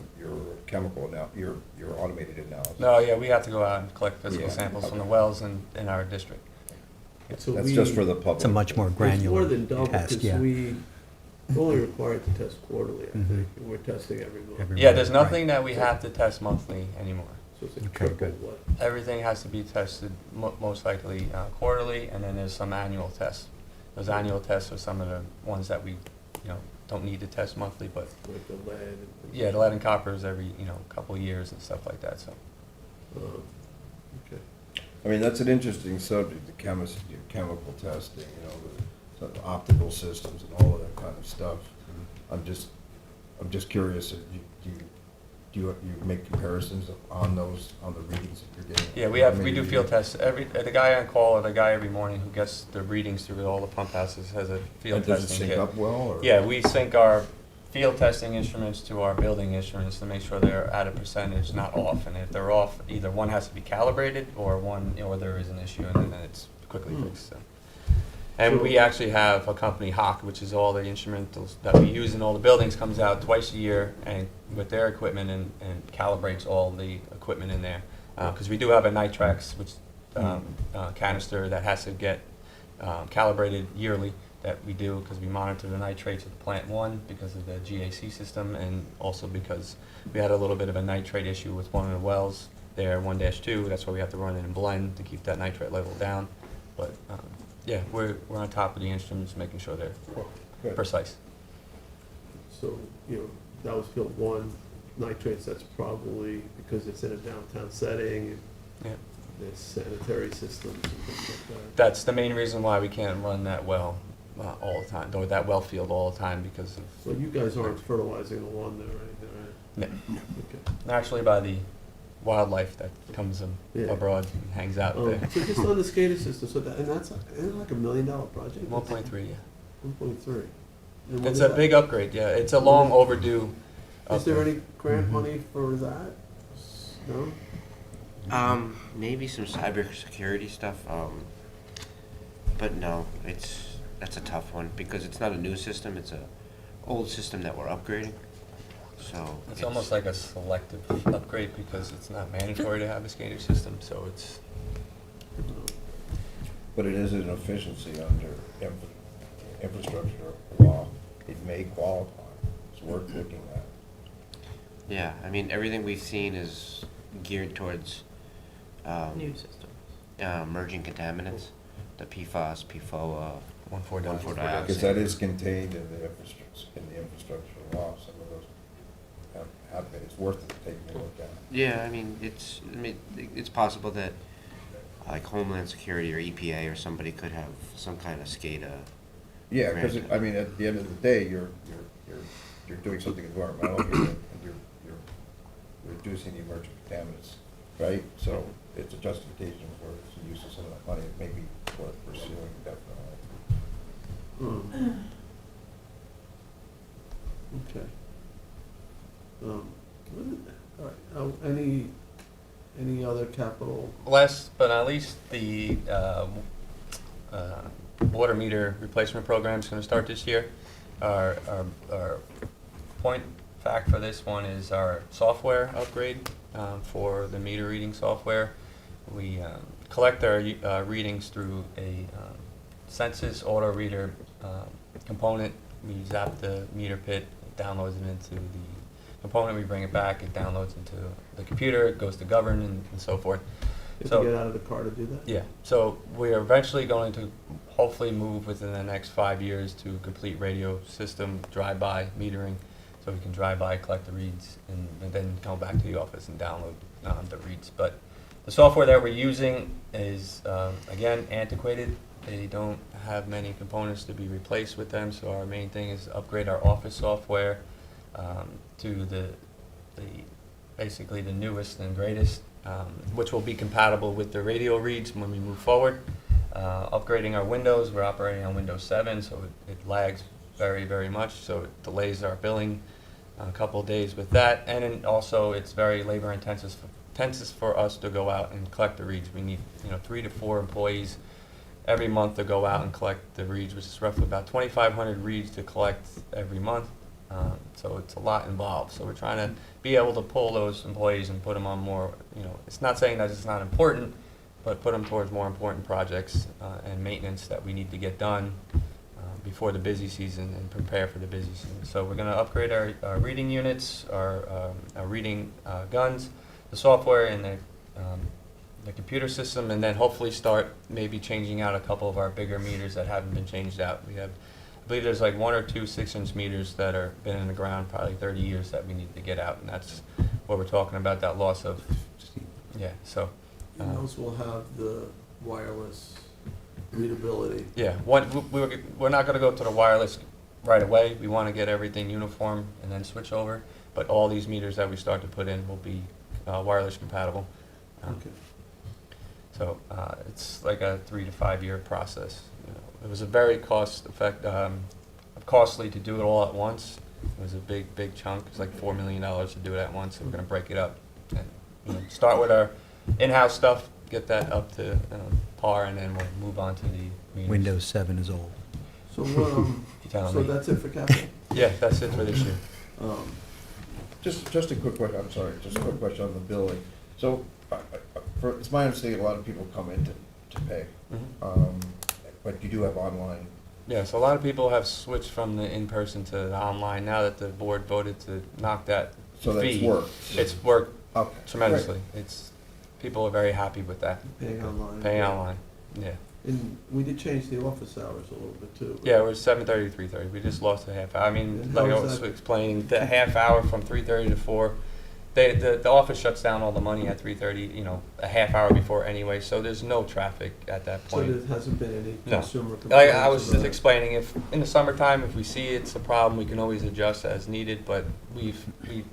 [SPEAKER 2] chemical your automated analysis.
[SPEAKER 5] No, yeah, we have to go out and collect physical
[SPEAKER 2] Yeah,
[SPEAKER 5] samples from the
[SPEAKER 2] okay.
[SPEAKER 5] wells in our district.
[SPEAKER 1] So
[SPEAKER 2] That's just for the public.
[SPEAKER 8] It's a much more
[SPEAKER 1] It's more
[SPEAKER 8] granular
[SPEAKER 1] than double,
[SPEAKER 8] test,
[SPEAKER 1] because
[SPEAKER 8] yeah.
[SPEAKER 1] we're only required to test quarterly, I
[SPEAKER 8] Mhm.
[SPEAKER 1] think, and we're testing every month.
[SPEAKER 8] Every
[SPEAKER 5] Yeah, there's
[SPEAKER 8] month,
[SPEAKER 5] nothing that we have to test monthly anymore.
[SPEAKER 1] So it's a
[SPEAKER 8] Okay,
[SPEAKER 1] triple
[SPEAKER 8] good.
[SPEAKER 1] what?
[SPEAKER 5] Everything has to be tested most likely quarterly, and then there's some annual tests. Those annual tests are some of the ones that we, don't need to test monthly, but
[SPEAKER 1] Like the lead and.
[SPEAKER 5] yeah, the lead and copper is every, couple of years and stuff like that, so.
[SPEAKER 1] Okay.
[SPEAKER 2] I mean, that's an interesting subject, the chemical testing, the optical systems and all of that kind of stuff. I'm just curious, do you make comparisons on the readings that you're getting?
[SPEAKER 5] Yeah, we do field tests. The guy on call, or the guy every morning who gets the readings through all the pump houses has a field
[SPEAKER 2] And does it
[SPEAKER 5] testing
[SPEAKER 2] sync
[SPEAKER 5] kit.
[SPEAKER 2] up well, or?
[SPEAKER 5] Yeah, we sync our field testing instruments to our building instruments to make sure they're at a percentage, not off. And if they're off, either one has to be calibrated, or or there is an issue, and then it's quickly fixed. So. And we actually have a company, Hawk, which is all the instrumentals that we use in all the buildings, comes out twice a year and with their equipment and calibrates all the equipment in there. Because we do have a nitrax, which canister that has to get calibrated yearly, that we do because we monitor the nitrates of the plant 1 because of the GAC system, and also because we had a little bit of a nitrate issue with one of the wells there, 1-2. That's why we have to run it in blend to keep that nitrate level down. But yeah, we're on top of the instruments, making sure they're
[SPEAKER 2] Good.
[SPEAKER 5] precise.
[SPEAKER 1] So, that was field 1, nitrates, that's probably because it's in a downtown setting,
[SPEAKER 5] Yeah.
[SPEAKER 1] there's sanitary systems and things like that.
[SPEAKER 5] That's the main reason why we can't run that well all the time, or that well field all the time, because of,
[SPEAKER 1] So you guys aren't fertilizing the lawn there or anything, right?
[SPEAKER 5] no,
[SPEAKER 1] Okay.
[SPEAKER 5] actually by the wildlife that comes
[SPEAKER 1] Yeah.
[SPEAKER 5] abroad and hangs out there.
[SPEAKER 1] So just on the SCADA system, and that's, isn't it like $1 million project?
[SPEAKER 5] 1.3, yeah.
[SPEAKER 1] 1.3. And what
[SPEAKER 5] It's
[SPEAKER 1] is
[SPEAKER 5] a
[SPEAKER 1] that?
[SPEAKER 5] big upgrade, yeah. It's a long overdue
[SPEAKER 1] Is there
[SPEAKER 5] upgrade.
[SPEAKER 1] any grant money for that? No?
[SPEAKER 7] Maybe some cybersecurity stuff, but no, that's a tough one, because it's not a new system, it's a old system that we're upgrading, so.
[SPEAKER 5] It's almost like a selective upgrade because it's not mandatory to have a SCADA system, so it's,
[SPEAKER 2] But it is an efficiency under infrastructure law. It may qualify. It's worth looking at.
[SPEAKER 7] Yeah, I mean, everything we've seen is geared towards,
[SPEAKER 10] New system.
[SPEAKER 7] merging contaminants, the PFAS, PFOA, 1,4-dioxane.
[SPEAKER 2] Because that is contained in the infrastructure law. Some of those have been. It's worth taking a look at.
[SPEAKER 7] Yeah, I mean, it's possible that, like Homeland Security or EPA or somebody could have some kind of SCADA.
[SPEAKER 2] Yeah, because,
[SPEAKER 7] Grant.
[SPEAKER 2] I mean, at the end of the day, you're doing something environmental, and you're reducing the emerging contaminants, right? So it's a justification for the use of some of that money. It may be worth pursuing, definitely.
[SPEAKER 1] Okay. All right, any other capital?
[SPEAKER 5] last but not least, the water meter replacement program is going to start this year. Our point fact for this one is our software upgrade for the meter reading software. We collect our readings through a census auto reader component. We zap the meter pit, it downloads it into the component, we bring it back, it downloads into the computer, it goes to govern and so forth.
[SPEAKER 1] If
[SPEAKER 5] So-
[SPEAKER 1] you get out of the car to do that?
[SPEAKER 5] Yeah, so we are eventually going to hopefully move within the next 5 years to complete radio system drive-by metering, so we can drive by, collect the reads, and then come back to the office and download the reads. But the software that we're using is, again, antiquated. They don't have many components to be replaced with them, so our main thing is upgrade our office software to basically the newest and greatest, which will be compatible with the radio reads when we move forward. Upgrading our Windows, we're operating on Windows 7, so it lags very, very much, so it delays our billing a couple of days with that. And then also, it's very labor intensive for us to go out and collect the reads. We need 3 to 4 employees every month to go out and collect the reads, which is roughly about 2,500 reads to collect every month. So it's a lot involved. So we're trying to be able to pull those employees and put them on more, it's not saying that it's not important, but put them towards more important projects and maintenance that we need to get done before the busy season and prepare for the busy season. So we're going to upgrade our reading units, our reading guns, the software, and the computer system, and then hopefully start maybe changing out a couple of our bigger meters that haven't been changed out. I believe there's like 1 or 2 6-inch meters that are been in the ground probably 30 years that we need to get out, and that's what we're talking about, that loss of, yeah, so.
[SPEAKER 1] And those will have the wireless readability.
[SPEAKER 5] Yeah, we're not gonna go to the wireless right away. We wanna get everything uniform and then switch over, but all these meters that we start to put in will be wireless compatible.
[SPEAKER 1] Okay.
[SPEAKER 5] So it's like a 3 to 5 year process. It was a very costly to do it all at once. It was a big chunk. It's like $4 million to do it at once. So we're going to break it up and start with our in-house stuff, get that up to par, and then we'll move on to the meters.
[SPEAKER 8] Windows 7 is old.
[SPEAKER 1] So,
[SPEAKER 5] Tell
[SPEAKER 1] so
[SPEAKER 5] me.
[SPEAKER 1] that's it for capital?
[SPEAKER 5] Yeah, that's it for this year.
[SPEAKER 2] Just a quick question, I'm sorry, just a quick question on the billing. So, it's my understanding a lot of people come in to pay, but you do have online.
[SPEAKER 5] Yeah, so a lot of people have switched from the in-person to the online now that the board voted to knock that
[SPEAKER 2] So that's
[SPEAKER 5] fee.
[SPEAKER 2] work.
[SPEAKER 5] It's worked
[SPEAKER 2] Okay,
[SPEAKER 5] tremendously. People are very happy with that.
[SPEAKER 1] Paying online?
[SPEAKER 5] Paying online, yeah.
[SPEAKER 1] And we did change the office hours a little bit too. right?
[SPEAKER 5] Yeah, we're 7:30 to 3:30. We just lost a half hour. I mean,
[SPEAKER 1] And
[SPEAKER 5] like I
[SPEAKER 1] how is
[SPEAKER 5] was
[SPEAKER 1] that?
[SPEAKER 5] explaining, the half hour from 3:30 to 4, the office shuts down all the money at 3:30, a half hour before anyway, so there's no traffic at that
[SPEAKER 1] So
[SPEAKER 5] point.
[SPEAKER 1] there hasn't been any
[SPEAKER 5] No.
[SPEAKER 1] consumer complaints?
[SPEAKER 5] Like I was just
[SPEAKER 1] about it?
[SPEAKER 5] explaining, if in the summertime, if we see it's a problem, we can always adjust as needed, but we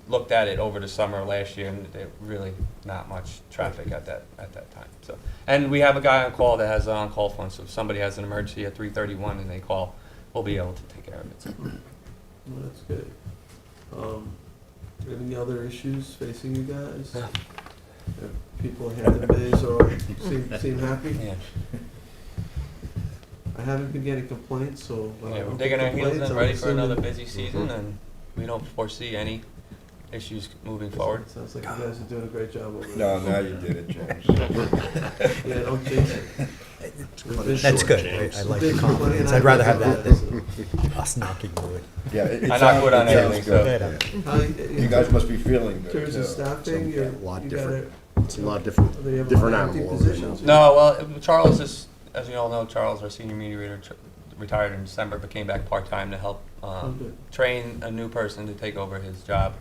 [SPEAKER 5] looked at it over the summer last year, and there really not much traffic at that time. So, and we have a guy on call that has an on-call phone, so if somebody has an emergency at 3:31 and they call, we'll be able to take care of it. So.
[SPEAKER 1] Well, that's good. Any other issues facing you guys?
[SPEAKER 5] No.
[SPEAKER 1] People at Hampton Bays seem happy?
[SPEAKER 5] Yeah.
[SPEAKER 1] I haven't been getting complaints, so.
[SPEAKER 5] Yeah, we're
[SPEAKER 1] don't
[SPEAKER 5] digging
[SPEAKER 1] get
[SPEAKER 5] our heels
[SPEAKER 1] complaints.
[SPEAKER 5] in,
[SPEAKER 1] I'm
[SPEAKER 5] ready for another
[SPEAKER 1] assuming-
[SPEAKER 5] busy season, and we don't foresee any issues moving forward.
[SPEAKER 1] Sounds like you guys are doing a great job over there.
[SPEAKER 2] No, now you did it, James.
[SPEAKER 1] Yeah, don't jinx it.
[SPEAKER 8] That's good. I like the
[SPEAKER 1] Busy,
[SPEAKER 8] confidence.
[SPEAKER 1] and
[SPEAKER 8] I'd rather have that than
[SPEAKER 1] than.
[SPEAKER 8] us knocking wood.
[SPEAKER 2] Yeah, it
[SPEAKER 5] I knock
[SPEAKER 2] sounds,
[SPEAKER 5] wood on
[SPEAKER 2] it sounds
[SPEAKER 5] anything,
[SPEAKER 2] good.
[SPEAKER 8] so-
[SPEAKER 2] You guys must be feeling
[SPEAKER 1] In
[SPEAKER 2] good,
[SPEAKER 1] terms of
[SPEAKER 2] too.
[SPEAKER 1] staffing,
[SPEAKER 9] So,
[SPEAKER 1] you're,
[SPEAKER 9] a lot
[SPEAKER 1] you
[SPEAKER 9] different.
[SPEAKER 1] gotta.
[SPEAKER 9] It's a lot different,
[SPEAKER 1] They have a
[SPEAKER 9] different
[SPEAKER 1] lot of empty
[SPEAKER 9] animal over there now.
[SPEAKER 1] positions.
[SPEAKER 5] No, well, Charles is, as you all know, Charles, our senior media reader, retired in December, but came back part-time to help
[SPEAKER 1] Oh, good.
[SPEAKER 5] train a new person to take over his job.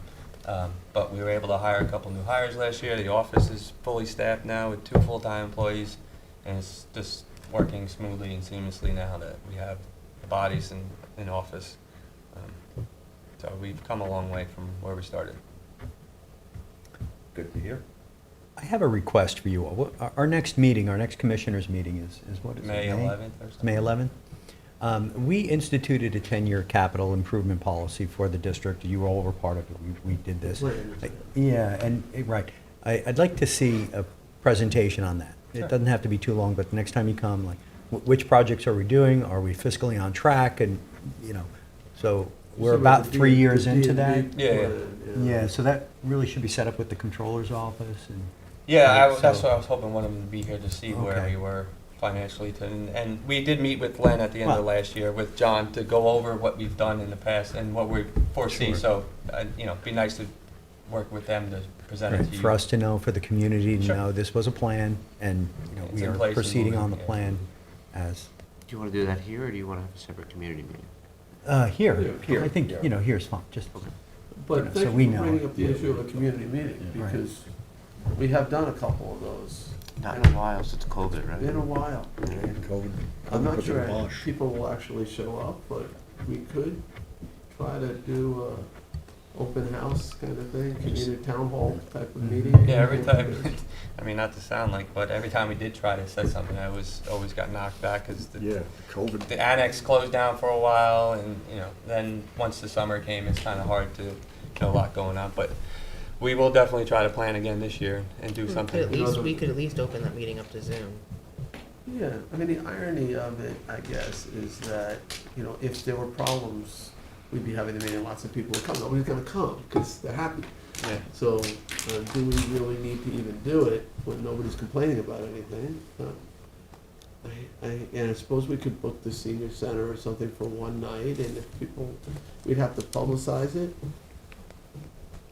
[SPEAKER 5] But we were able to hire a couple new hires last year. The office is fully staffed now with 2 full-time employees, and it's just working smoothly and seamlessly now that we have the bodies in office. So we've come a long way from where we started.
[SPEAKER 2] Good to hear.
[SPEAKER 8] I have a request for you all. Our next meeting, our next commissioners' meeting is what is it?
[SPEAKER 5] May 11th or something.
[SPEAKER 8] May 11th? We instituted a 10-year capital improvement policy for the district. You all were part of it. We did this.
[SPEAKER 1] Right.
[SPEAKER 8] Yeah, and, right. I'd like to see a presentation on that.
[SPEAKER 5] Sure.
[SPEAKER 8] It doesn't have to be too long, but next time you come, like, which projects are we doing? Are we fiscally on track? And, so we're about 3 years into that.
[SPEAKER 5] Yeah, yeah.
[SPEAKER 8] Yeah, so that really should be set up with the controller's office, and
[SPEAKER 5] Yeah,
[SPEAKER 8] Right,
[SPEAKER 5] that's
[SPEAKER 8] so-
[SPEAKER 5] what I was hoping one of them to be here to see where
[SPEAKER 8] Okay.
[SPEAKER 5] we were financially. And we did meet with Len at the end of
[SPEAKER 8] Well-
[SPEAKER 5] last year with John to go over what we've done in the past and what we foresee.
[SPEAKER 8] Sure.
[SPEAKER 5] So, you know, it'd be nice to work with them to present it
[SPEAKER 8] Right,
[SPEAKER 5] to you.
[SPEAKER 8] for us to know, for the community to
[SPEAKER 5] Sure.
[SPEAKER 8] know this was a plan, and, you know,
[SPEAKER 5] It's
[SPEAKER 8] we
[SPEAKER 5] in
[SPEAKER 8] are
[SPEAKER 5] place and
[SPEAKER 8] proceeding on the
[SPEAKER 5] moving, yeah.
[SPEAKER 8] plan as,
[SPEAKER 7] Do you wanna do that here, or do you wanna have a separate community meeting?
[SPEAKER 8] here.
[SPEAKER 2] Here,
[SPEAKER 8] I think,
[SPEAKER 2] yeah.
[SPEAKER 8] you know, here's fine, just,
[SPEAKER 7] Okay.
[SPEAKER 1] But
[SPEAKER 8] So
[SPEAKER 1] thank
[SPEAKER 8] we
[SPEAKER 1] you for
[SPEAKER 8] know.
[SPEAKER 1] bringing up the issue of a community meeting,
[SPEAKER 8] Yeah. Right.
[SPEAKER 1] because we have done a couple of those
[SPEAKER 7] Not in a while since COVID, right?
[SPEAKER 1] in a while.
[SPEAKER 9] COVID.
[SPEAKER 1] I'm not
[SPEAKER 9] put the
[SPEAKER 1] sure
[SPEAKER 9] kibosh.
[SPEAKER 1] people will actually show up, but we could try to do a open house kind of thing, community town hall type of meeting.
[SPEAKER 5] Yeah, every time, I mean, not to sound like, but every time we did try to set something, I always got knocked back because
[SPEAKER 9] Yeah, COVID.
[SPEAKER 5] the annex closed down for a while, and, you know, then once the summer came, it's kind of hard to, a lot going on, but we will definitely try to plan again this year and do
[SPEAKER 10] We could
[SPEAKER 5] something.
[SPEAKER 10] at least, we could at least open that meeting up to Zoom.
[SPEAKER 1] Yeah, I mean, the irony of it, I guess, is that, you know, if there were problems, we'd be having the meeting, lots of people would come. Nobody's gonna come, because they're happy.
[SPEAKER 5] Yeah.
[SPEAKER 1] So, do we really need to even do it when nobody's complaining about anything? And I suppose we could book the senior center or something for one night, and if people, we'd have to publicize it.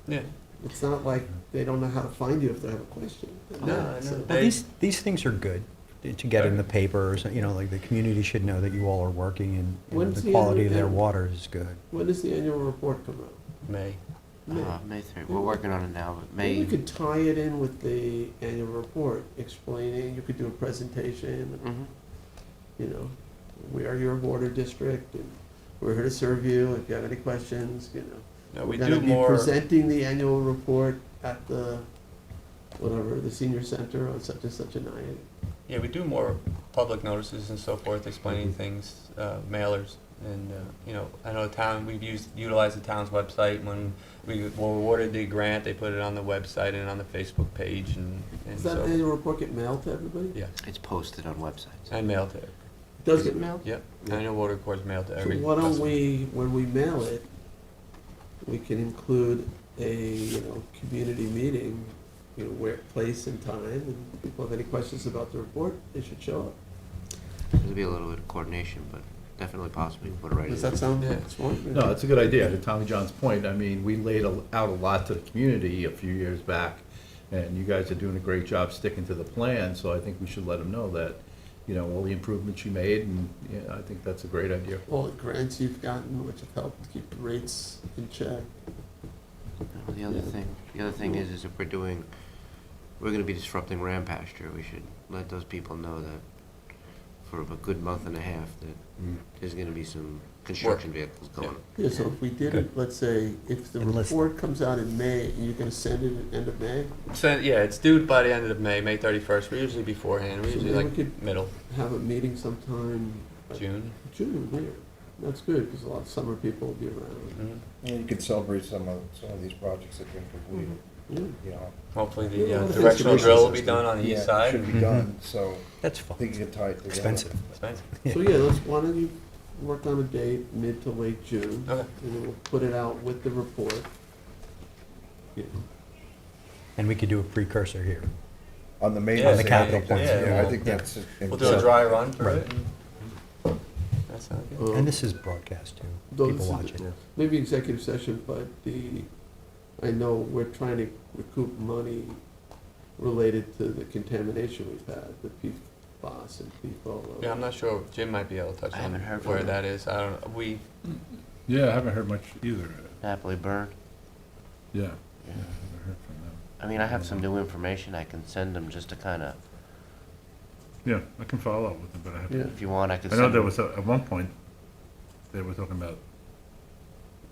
[SPEAKER 5] Yeah.
[SPEAKER 1] It's not like they don't know how to find you if they have a question.
[SPEAKER 5] No, I know.
[SPEAKER 1] So-
[SPEAKER 8] well, these things are good to get in the paper, or so, you know, like, the community should know that you all are working, and you know,
[SPEAKER 1] When's
[SPEAKER 8] the
[SPEAKER 1] the
[SPEAKER 8] quality
[SPEAKER 1] end-
[SPEAKER 8] of their
[SPEAKER 1] end?
[SPEAKER 8] water is good.
[SPEAKER 1] When does the annual report come out?
[SPEAKER 5] May.
[SPEAKER 1] May.
[SPEAKER 7] May 3rd, we're working on it now, but
[SPEAKER 1] Maybe we
[SPEAKER 7] May.
[SPEAKER 1] could tie it in with the annual report, explaining, you could do a presentation,
[SPEAKER 7] Mhm.
[SPEAKER 1] you know, we are your water district, and we're here to serve you, if you have any questions, you know.
[SPEAKER 5] No, we
[SPEAKER 1] We're gonna
[SPEAKER 5] do
[SPEAKER 1] be
[SPEAKER 5] more,
[SPEAKER 1] presenting the annual report at the, whatever, the senior center on such and such a night.
[SPEAKER 5] yeah, we do more public notices and so forth, explaining things, mailers. And, you know, I know the town, we've utilized the town's website. When we were awarded the grant, they put it on the website and on the Facebook page, and
[SPEAKER 1] Does that
[SPEAKER 5] so,
[SPEAKER 1] annual report get mailed to everybody?
[SPEAKER 5] yeah,
[SPEAKER 7] It's posted on websites.
[SPEAKER 5] and mailed to,
[SPEAKER 1] It does get mailed?
[SPEAKER 5] yep, annual water report's mailed to
[SPEAKER 1] So
[SPEAKER 5] every
[SPEAKER 1] why don't
[SPEAKER 5] customer.
[SPEAKER 1] we, when we mail it, we can include a, you know, community meeting, you know, where, place and time, and if people have any questions about the report, they should show up.
[SPEAKER 7] There'll be a little bit of coordination, but definitely possible, we can put it right in.
[SPEAKER 1] Does that sound
[SPEAKER 5] Yeah.
[SPEAKER 1] smart?
[SPEAKER 11] No, it's a good idea. To Tommy John's point, I mean, we laid out a lot to the community a few years back, and you guys are doing a great job sticking to the plan, so I think we should let them know that, you know, all the improvements you made, and, yeah, I think that's a great idea.
[SPEAKER 1] All the grants you've gotten, which have helped keep the rates in check.
[SPEAKER 7] The other thing is if we're gonna be disrupting ram pasture, we should let those people know that for a good month and a half, that there's gonna be some construction vehicles going.
[SPEAKER 1] Yeah, so if we did it, let's say, if the
[SPEAKER 8] And let's-
[SPEAKER 1] report comes out in May, you're gonna send it at end of May,
[SPEAKER 5] So, yeah, it's due by the end of May 31st. We're usually beforehand, we're
[SPEAKER 1] So
[SPEAKER 5] usually
[SPEAKER 1] maybe
[SPEAKER 5] like
[SPEAKER 1] we could-
[SPEAKER 5] middle,
[SPEAKER 1] have a meeting sometime.
[SPEAKER 5] June.
[SPEAKER 1] June, yeah. That's good, because a lot of summer people will be around.
[SPEAKER 5] Mhm.
[SPEAKER 2] And you could celebrate some of these projects that have been completed,
[SPEAKER 1] Yeah.
[SPEAKER 2] you know.
[SPEAKER 5] Hopefully
[SPEAKER 1] Yeah,
[SPEAKER 5] the
[SPEAKER 1] well,
[SPEAKER 5] directional
[SPEAKER 1] it's a
[SPEAKER 5] drill will be
[SPEAKER 2] system.
[SPEAKER 5] done on the
[SPEAKER 2] Yeah,
[SPEAKER 5] east
[SPEAKER 2] it
[SPEAKER 5] side.
[SPEAKER 2] should be done, so
[SPEAKER 8] That's
[SPEAKER 2] I
[SPEAKER 8] fun.
[SPEAKER 2] think you can tie it together.
[SPEAKER 8] Expensive.
[SPEAKER 5] Expensive.
[SPEAKER 1] So, yeah, let's, why don't you work on a date, mid to late June,
[SPEAKER 5] Okay.
[SPEAKER 1] and then we'll put it out with the report. You know,
[SPEAKER 8] And we could do a precursor here.
[SPEAKER 2] On the main.
[SPEAKER 5] Yeah,
[SPEAKER 8] On the capital plan.
[SPEAKER 2] Yeah, I
[SPEAKER 5] we'll-
[SPEAKER 2] think that's.
[SPEAKER 5] We'll do a dry run for
[SPEAKER 8] Right.
[SPEAKER 5] it. That sounds good.
[SPEAKER 8] And this is broadcast too,
[SPEAKER 1] Those-
[SPEAKER 8] people watch it.
[SPEAKER 1] Maybe executive session, but I know we're trying to recoup money related to the contamination we've had, the PFAS and PFOA.
[SPEAKER 5] Yeah, I'm not sure, Jim might be able to touch
[SPEAKER 7] I
[SPEAKER 5] on
[SPEAKER 7] haven't heard
[SPEAKER 5] where
[SPEAKER 7] from
[SPEAKER 5] that is. I don't,
[SPEAKER 6] Yeah, I haven't heard much either.
[SPEAKER 7] Happily burned.
[SPEAKER 6] Yeah, yeah, I haven't heard from them.
[SPEAKER 7] I mean, I have some new information I can send them just to kinda,
[SPEAKER 6] Yeah, I can follow up with them, but I
[SPEAKER 1] Yeah.
[SPEAKER 6] haven't.
[SPEAKER 7] if you want, I could
[SPEAKER 6] I
[SPEAKER 7] send
[SPEAKER 6] know there
[SPEAKER 7] them.
[SPEAKER 6] was, at one point, they were talking about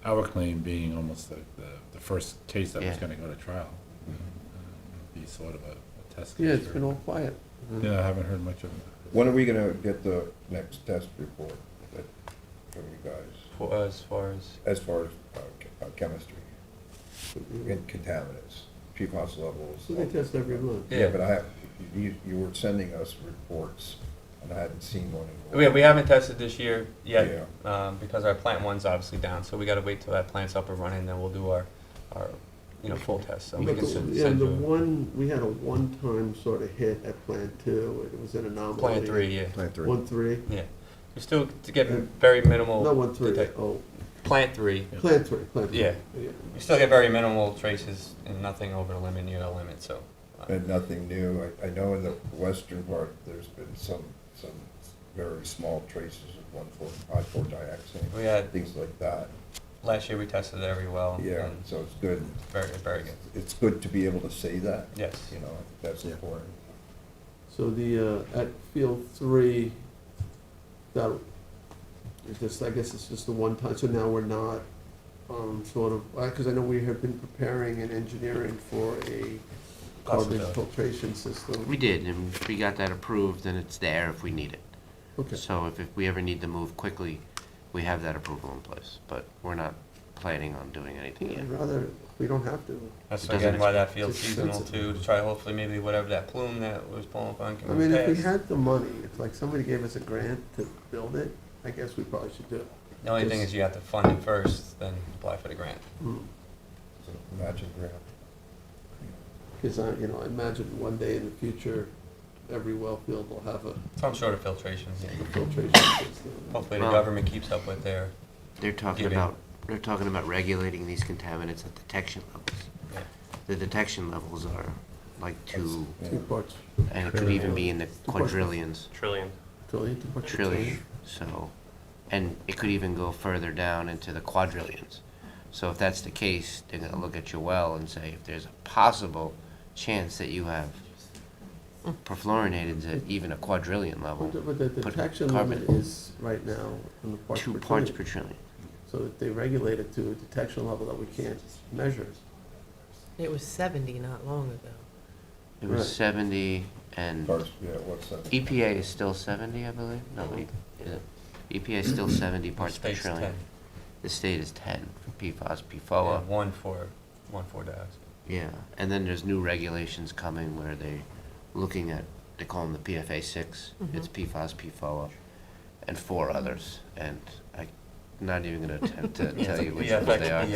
[SPEAKER 6] our claim being almost like the first case that was
[SPEAKER 7] Yeah.
[SPEAKER 6] gonna go to trial. Be sort of a test.
[SPEAKER 1] Yeah,
[SPEAKER 6] case
[SPEAKER 1] it's
[SPEAKER 6] or-
[SPEAKER 1] been all quiet.
[SPEAKER 6] Yeah, I haven't heard much of it.
[SPEAKER 2] When are we gonna get the next test report from you guys,
[SPEAKER 5] as far as,
[SPEAKER 2] as far as chemistry and contaminants, PFAS levels?
[SPEAKER 1] So they test every month.
[SPEAKER 2] Yeah, but you were sending us reports, and I hadn't seen one. in a
[SPEAKER 5] we
[SPEAKER 2] while.
[SPEAKER 5] haven't tested this year yet, because our plant one's obviously down, so we gotta wait till that plant's up and running, then we'll do our full test, so we
[SPEAKER 1] But
[SPEAKER 5] can
[SPEAKER 1] the-
[SPEAKER 5] send
[SPEAKER 1] Yeah,
[SPEAKER 5] send
[SPEAKER 1] the
[SPEAKER 5] you
[SPEAKER 1] one, we had a one-time sort of hit at Plant 2, it was an anomaly.
[SPEAKER 5] Plan 3, yeah.
[SPEAKER 9] Plant 3.
[SPEAKER 1] 1-3?
[SPEAKER 5] Yeah. We're still to get very minimal.
[SPEAKER 1] No, 1-3,
[SPEAKER 5] detect-
[SPEAKER 1] oh,
[SPEAKER 5] Plant 3,
[SPEAKER 1] Plant 3, Plant 3.
[SPEAKER 5] Yeah.
[SPEAKER 1] Yeah.
[SPEAKER 5] you still get very minimal traces and nothing over the limit, near the limit, so.
[SPEAKER 2] And nothing new. I know in the western part, there's been some very small traces of 1,4 dioxane,
[SPEAKER 5] We had,
[SPEAKER 2] things like that.
[SPEAKER 5] last year we tested it every well.
[SPEAKER 2] Yeah,
[SPEAKER 5] and
[SPEAKER 2] so it's good.
[SPEAKER 5] Very, very good.
[SPEAKER 2] It's good to be able to say that.
[SPEAKER 5] Yes.
[SPEAKER 2] You know, I think that's important.
[SPEAKER 1] So the, at Field 3, that, it's just, I guess it's just the one time, so now we're not, sort of, because I know we have been preparing and engineering for a carbon
[SPEAKER 5] Possibility.
[SPEAKER 1] filtration system.
[SPEAKER 7] We did, and we got that approved, and it's there if we need it.
[SPEAKER 1] Okay,
[SPEAKER 7] So if we ever need to move quickly, we have that approval in place, but we're not planning on doing anything yet.
[SPEAKER 1] I'd rather, we don't have to.
[SPEAKER 5] That's
[SPEAKER 7] It doesn't
[SPEAKER 5] again why that field's
[SPEAKER 1] it's
[SPEAKER 5] seasonal
[SPEAKER 1] expensive.
[SPEAKER 5] too, to try hopefully maybe whatever that plume that was pulling up on can
[SPEAKER 1] I
[SPEAKER 5] move
[SPEAKER 1] mean, if we
[SPEAKER 5] past.
[SPEAKER 1] had the money, if like somebody gave us a grant to build it, I guess we probably should do it.
[SPEAKER 5] The only thing is you have to fund it first, then apply for the grant.
[SPEAKER 2] So imagine grant.
[SPEAKER 1] Because I imagine one day in the future, every well field will have a
[SPEAKER 5] Some sort of filtration, yeah.
[SPEAKER 1] filtration system.
[SPEAKER 5] Hopefully the
[SPEAKER 7] Well-
[SPEAKER 5] government keeps up with their,
[SPEAKER 7] They're talking
[SPEAKER 5] Get in.
[SPEAKER 7] they're talking about regulating these contaminants at detection levels.
[SPEAKER 5] yeah.
[SPEAKER 7] The detection levels are like 2,
[SPEAKER 1] Two parts,
[SPEAKER 7] and it could even be in the quadrillions,
[SPEAKER 4] Trillion.
[SPEAKER 1] trillion, 2 parts per
[SPEAKER 7] trillion, so, and it could even go further down into the quadrillions. So if that's the case, they're gonna look at your well and say, if there's a possible chance that you have perfluorinated at even a quadrillion level,
[SPEAKER 1] But the
[SPEAKER 7] put
[SPEAKER 1] detection
[SPEAKER 7] carbon.
[SPEAKER 1] limit is right now on the parts
[SPEAKER 7] 2
[SPEAKER 1] per
[SPEAKER 7] parts
[SPEAKER 1] trillion.
[SPEAKER 7] per trillion.
[SPEAKER 1] So that they regulate it to a detection level that we can't measure.
[SPEAKER 10] It was 70 not long ago.
[SPEAKER 7] It was
[SPEAKER 1] Right.
[SPEAKER 7] 70, and
[SPEAKER 2] Parts, yeah, what's that?
[SPEAKER 7] EPA is still 70, I believe? No, is it? EPA is still 70 parts per
[SPEAKER 5] State's
[SPEAKER 7] trillion.
[SPEAKER 5] 10.
[SPEAKER 7] The state is 10 for PFAS,
[SPEAKER 5] Yeah,
[SPEAKER 7] PFOA.
[SPEAKER 5] one for dioxin.
[SPEAKER 7] Yeah, and then there's new regulations coming where they're looking at, they call them the PFA 6. It's PFAS, PFOA, and 4 others. And I'm not even gonna attempt to tell you which ones they are.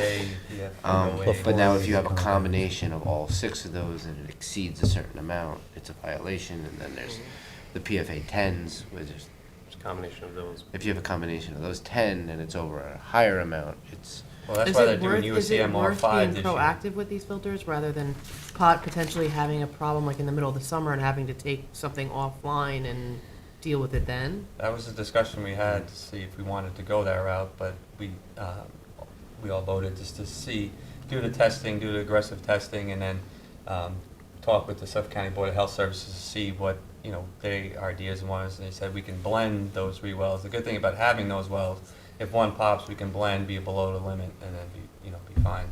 [SPEAKER 7] But now if you have a combination of all 6 of those and it exceeds a certain amount, it's a violation. And then there's the PFA 10s, which is,
[SPEAKER 4] It's a combination of those.
[SPEAKER 7] if you have a combination of those 10 and it's over a higher amount, it's,
[SPEAKER 5] Well, that's
[SPEAKER 10] Is
[SPEAKER 5] why
[SPEAKER 10] it
[SPEAKER 5] they're doing
[SPEAKER 10] worth- is it
[SPEAKER 5] USCMR
[SPEAKER 10] worth
[SPEAKER 5] 5
[SPEAKER 10] being
[SPEAKER 5] this year.
[SPEAKER 10] proactive with these filters rather than potentially having a problem like in the middle of the summer and having to take something offline and deal with it then?
[SPEAKER 5] That was a discussion we had to see if we wanted to go that route, but we all voted just to see, do the testing, do the aggressive testing, and then talk with the Suffolk County Board of Health Services to see what, their ideas was. And they said we can blend those 3 wells. The good thing about having those wells, if one pops, we can blend, be below the limit, and then be fine.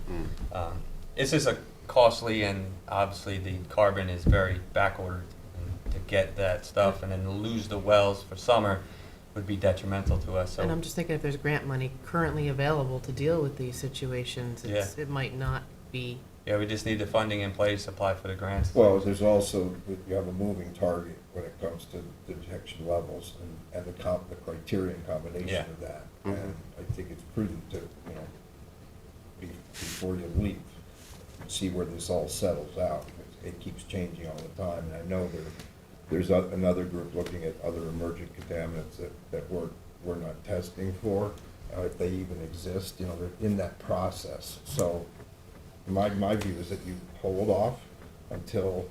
[SPEAKER 5] It's just a costly, and obviously the carbon is very backordered, and to get that stuff and then lose the wells for summer would be detrimental to us, so.
[SPEAKER 10] And I'm just thinking if there's grant money currently available to deal with these situations, it might not be.
[SPEAKER 5] Yeah, we just need the funding in place, apply for the grants.
[SPEAKER 2] Well, there's also, you have a moving target when it comes to detection levels and the criterion combination
[SPEAKER 5] Yeah.
[SPEAKER 2] of that. And I think it's prudent to, before you leave, see where this all settles out. It keeps changing all the time, and I know there's another group looking at other emerging contaminants that we're not testing for, if they even exist, they're in that process. So my view is that you hold off until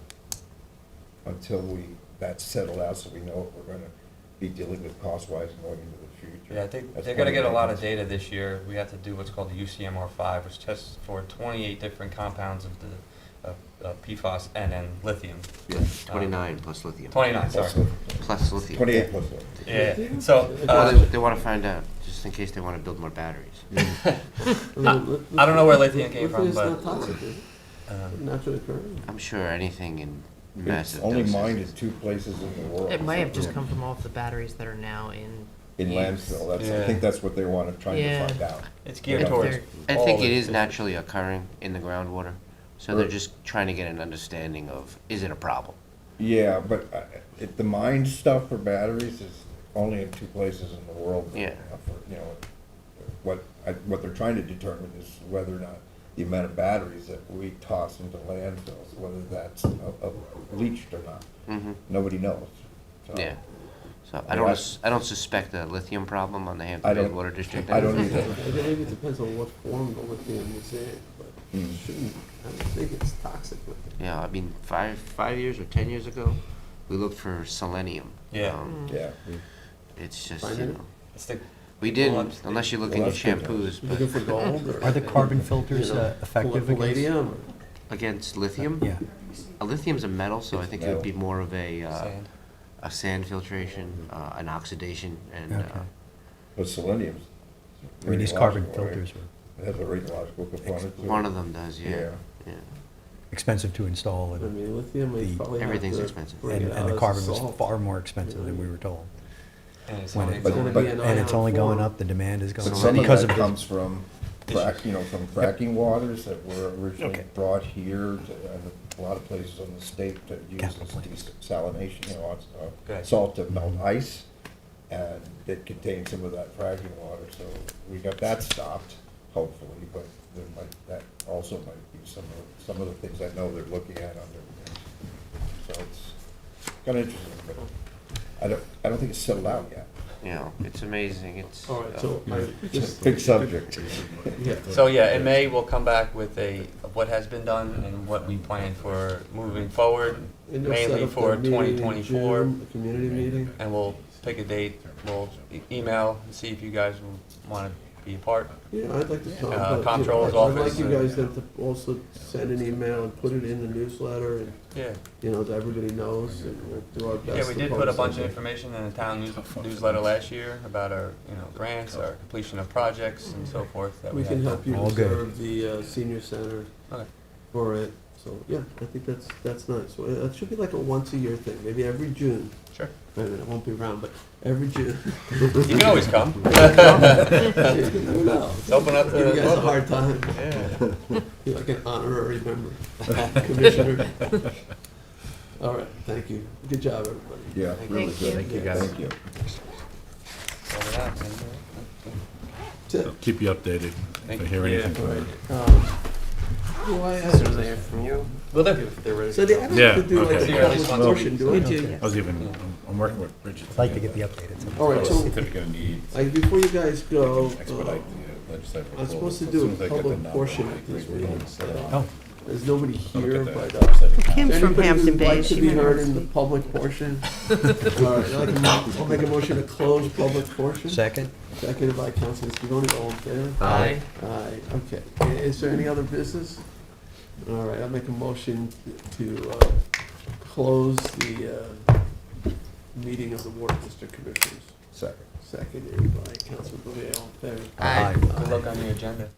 [SPEAKER 2] that's settled out, so we know what we're gonna be dealing with cost-wise and going into the future.
[SPEAKER 5] Yeah, I think
[SPEAKER 2] That's
[SPEAKER 5] they're gonna get a lot of
[SPEAKER 2] my
[SPEAKER 5] data this year. We have to do what's called the UCMR 5, which tests for 28 different compounds of the PFAS and then lithium.
[SPEAKER 2] Yeah.
[SPEAKER 7] 29 plus lithium.
[SPEAKER 5] 29, sorry.
[SPEAKER 7] Plus lithium.
[SPEAKER 2] 28 plus one.
[SPEAKER 5] Yeah, so,
[SPEAKER 7] Well, they want to find out, just in case they want to build more batteries.
[SPEAKER 5] I don't know where lithium came from,
[SPEAKER 1] Lithium's
[SPEAKER 5] but-
[SPEAKER 1] not toxic, is it? Naturally occurring.
[SPEAKER 7] I'm sure anything in
[SPEAKER 2] It's
[SPEAKER 7] massive
[SPEAKER 2] only
[SPEAKER 7] doses.
[SPEAKER 2] mined in 2 places in the world.
[SPEAKER 10] It might have just come from all of the batteries that are now in.
[SPEAKER 2] In
[SPEAKER 10] use.
[SPEAKER 2] landfill, I
[SPEAKER 5] Yeah.
[SPEAKER 2] think that's what they want to try
[SPEAKER 10] Yeah.
[SPEAKER 2] to find out.
[SPEAKER 5] it's geared
[SPEAKER 10] If
[SPEAKER 5] towards.
[SPEAKER 10] they're-
[SPEAKER 7] I
[SPEAKER 5] all
[SPEAKER 7] think
[SPEAKER 5] the
[SPEAKER 7] it is
[SPEAKER 5] systems.
[SPEAKER 7] naturally occurring in the groundwater, so they're
[SPEAKER 2] Right.
[SPEAKER 7] just trying to get an understanding of, is it a problem?
[SPEAKER 2] Yeah, but the mined stuff for batteries is only in 2 places in the world.
[SPEAKER 7] Yeah.
[SPEAKER 2] What they're trying to determine is whether or not the amount of batteries that we toss into landfills, whether that's leached or not.
[SPEAKER 7] Mhm.
[SPEAKER 2] Nobody knows. So,
[SPEAKER 7] Yeah. So
[SPEAKER 2] I
[SPEAKER 7] I don't suspect a lithium problem on the
[SPEAKER 2] I
[SPEAKER 7] Hampton Bay
[SPEAKER 2] don't-
[SPEAKER 7] Water District.
[SPEAKER 2] I don't either.
[SPEAKER 1] I think it depends on what form the lithium is in, but it
[SPEAKER 2] Mm.
[SPEAKER 1] shouldn't, I don't think it's toxic lithium.
[SPEAKER 7] Yeah, I mean, 5 years or 10 years ago, we looked for selenium.
[SPEAKER 5] Yeah.
[SPEAKER 2] Yeah.
[SPEAKER 7] It's just,
[SPEAKER 1] Find
[SPEAKER 7] you
[SPEAKER 1] it?
[SPEAKER 7] know,
[SPEAKER 5] It's the,
[SPEAKER 7] we didn't, unless you look in
[SPEAKER 2] Well,
[SPEAKER 7] your
[SPEAKER 2] that's good.
[SPEAKER 7] shampoos,
[SPEAKER 1] Looking for gold or?
[SPEAKER 8] Are the carbon filters
[SPEAKER 1] you know,
[SPEAKER 8] effective against?
[SPEAKER 1] Palladium?
[SPEAKER 7] against lithium.
[SPEAKER 8] Yeah,
[SPEAKER 7] Lithium's a metal, so I think it would be
[SPEAKER 2] Metal.
[SPEAKER 7] more of a
[SPEAKER 5] sand.
[SPEAKER 7] a sand filtration, an oxidation, and
[SPEAKER 8] okay.
[SPEAKER 2] But selenium's.
[SPEAKER 8] I mean, these carbon
[SPEAKER 2] radiological, right?
[SPEAKER 8] filters are
[SPEAKER 2] It has a radiological component to it.
[SPEAKER 7] one of them does, yeah.
[SPEAKER 2] Yeah.
[SPEAKER 7] Yeah.
[SPEAKER 8] expensive to install,
[SPEAKER 1] I
[SPEAKER 8] and
[SPEAKER 1] mean, lithium, we
[SPEAKER 8] The-
[SPEAKER 1] probably have to
[SPEAKER 7] Everything's expensive.
[SPEAKER 1] bring it out
[SPEAKER 8] the
[SPEAKER 1] as a
[SPEAKER 8] carbon was
[SPEAKER 1] salt.
[SPEAKER 8] far more expensive than we were told.
[SPEAKER 5] And it's
[SPEAKER 8] When
[SPEAKER 5] only,
[SPEAKER 8] it-
[SPEAKER 2] But-
[SPEAKER 1] gonna
[SPEAKER 2] but-
[SPEAKER 1] be an
[SPEAKER 8] And it's
[SPEAKER 1] ion
[SPEAKER 8] only going
[SPEAKER 1] form.
[SPEAKER 8] up, the demand is going
[SPEAKER 2] But
[SPEAKER 8] up
[SPEAKER 2] some of
[SPEAKER 8] because
[SPEAKER 2] that
[SPEAKER 8] of
[SPEAKER 2] comes
[SPEAKER 8] this.
[SPEAKER 2] from from fracking waters that were originally
[SPEAKER 8] Okay.
[SPEAKER 2] brought here, and a lot of places in the state that uses
[SPEAKER 8] Capital plans.
[SPEAKER 2] desalination,
[SPEAKER 5] Okay.
[SPEAKER 2] salt to melt ice, and it contains some of that fracking water, so we got that stopped, hopefully, but there might, that also might be some of the things I know they're looking at under, so it's kind of interesting, but I don't think it's settled out yet.
[SPEAKER 7] You know, it's amazing. It's
[SPEAKER 1] All right, so I just,
[SPEAKER 2] Big subject.
[SPEAKER 1] yeah.
[SPEAKER 5] so yeah, in May, we'll come back with of what has been done and what we plan for moving forward,
[SPEAKER 1] And you'll set
[SPEAKER 5] mainly
[SPEAKER 1] up
[SPEAKER 5] for
[SPEAKER 1] the meeting in
[SPEAKER 5] 2024.
[SPEAKER 1] June, the community meeting?
[SPEAKER 5] And we'll pick a date, we'll email, and see if you guys want to be a part.
[SPEAKER 1] Yeah, I'd like to come.
[SPEAKER 5] Uh,
[SPEAKER 1] but, you know,
[SPEAKER 5] comptroller's
[SPEAKER 1] I'd
[SPEAKER 5] office.
[SPEAKER 1] like you guys then to also send an email and put it in the newsletter and,
[SPEAKER 5] Yeah.
[SPEAKER 1] you know, that everybody knows, and we'll do our best
[SPEAKER 5] Yeah, we
[SPEAKER 1] to
[SPEAKER 5] did put a
[SPEAKER 1] post
[SPEAKER 5] bunch of
[SPEAKER 1] it.
[SPEAKER 5] information in the town newsletter last year about our, grants, our completion of projects and so forth that we
[SPEAKER 1] We can
[SPEAKER 5] have.
[SPEAKER 1] help you
[SPEAKER 8] All good.
[SPEAKER 1] reserve the senior center
[SPEAKER 5] Okay.
[SPEAKER 1] for it, so, yeah, I think that's nice. So it should be like a once-a-year thing, maybe every June.
[SPEAKER 5] Sure.
[SPEAKER 1] Wait a minute, it won't be around, but every June.
[SPEAKER 5] You can always come.
[SPEAKER 1] Who knows?
[SPEAKER 5] It's open up to
[SPEAKER 1] Give you
[SPEAKER 5] the
[SPEAKER 1] guys a
[SPEAKER 5] public.
[SPEAKER 1] hard time.
[SPEAKER 5] Yeah.
[SPEAKER 1] Be like an honorary member, commissioner. All right, thank you. Good job, everybody.
[SPEAKER 2] Yeah, really
[SPEAKER 10] Thank
[SPEAKER 2] good.
[SPEAKER 10] you.
[SPEAKER 6] Thank you, guys.
[SPEAKER 2] Thank you.
[SPEAKER 5] So with that,
[SPEAKER 1] That's it.
[SPEAKER 6] Keep you updated if I
[SPEAKER 5] Thank
[SPEAKER 6] hear
[SPEAKER 5] you.
[SPEAKER 6] anything.
[SPEAKER 1] All right. Do I
[SPEAKER 7] as soon as I
[SPEAKER 1] have,
[SPEAKER 7] hear from you.
[SPEAKER 5] Will do.
[SPEAKER 4] If they're ready
[SPEAKER 1] so
[SPEAKER 4] to
[SPEAKER 1] they
[SPEAKER 4] go.
[SPEAKER 1] don't
[SPEAKER 6] Yeah,
[SPEAKER 1] have to do like
[SPEAKER 6] okay.
[SPEAKER 1] a
[SPEAKER 5] Yeah, at least
[SPEAKER 1] public
[SPEAKER 5] once a
[SPEAKER 1] portion,
[SPEAKER 5] week.
[SPEAKER 1] do
[SPEAKER 3] Me
[SPEAKER 1] it?
[SPEAKER 3] too,
[SPEAKER 6] I was even, I'm working with Bridget.
[SPEAKER 8] I'd like to get the updated.
[SPEAKER 1] All right, so,
[SPEAKER 6] Certificate of need.
[SPEAKER 1] like, before you guys go,
[SPEAKER 6] Expedite the legislative.
[SPEAKER 1] I'm supposed to
[SPEAKER 6] approval.
[SPEAKER 1] do
[SPEAKER 6] As soon
[SPEAKER 1] a
[SPEAKER 6] as I get the
[SPEAKER 1] public
[SPEAKER 6] number,
[SPEAKER 1] portion
[SPEAKER 6] I
[SPEAKER 1] of these
[SPEAKER 6] agree.
[SPEAKER 1] meetings.
[SPEAKER 8] Oh,
[SPEAKER 1] There's nobody
[SPEAKER 6] I'll
[SPEAKER 1] here,
[SPEAKER 6] get the
[SPEAKER 1] but,
[SPEAKER 6] legislative
[SPEAKER 3] Kim's from
[SPEAKER 1] anybody
[SPEAKER 3] Hampton
[SPEAKER 1] who'd
[SPEAKER 3] Bay.
[SPEAKER 1] like to
[SPEAKER 3] She
[SPEAKER 1] be
[SPEAKER 3] might
[SPEAKER 1] heard
[SPEAKER 3] want
[SPEAKER 1] in
[SPEAKER 3] to
[SPEAKER 1] the
[SPEAKER 3] speak.
[SPEAKER 1] public portion? All right, I'll make a motion to close public portion.
[SPEAKER 8] second?
[SPEAKER 1] Seconded by Councilman Scivone, all in favor?
[SPEAKER 5] Aye.
[SPEAKER 1] Aye, okay. Is there any other business? All right, I'll make a motion to close the meeting of the Water District Commissioners.
[SPEAKER 2] Second.
[SPEAKER 1] Seconded by Councilman Bouvier, all in favor?
[SPEAKER 8] Aye.
[SPEAKER 5] Good luck on your agenda.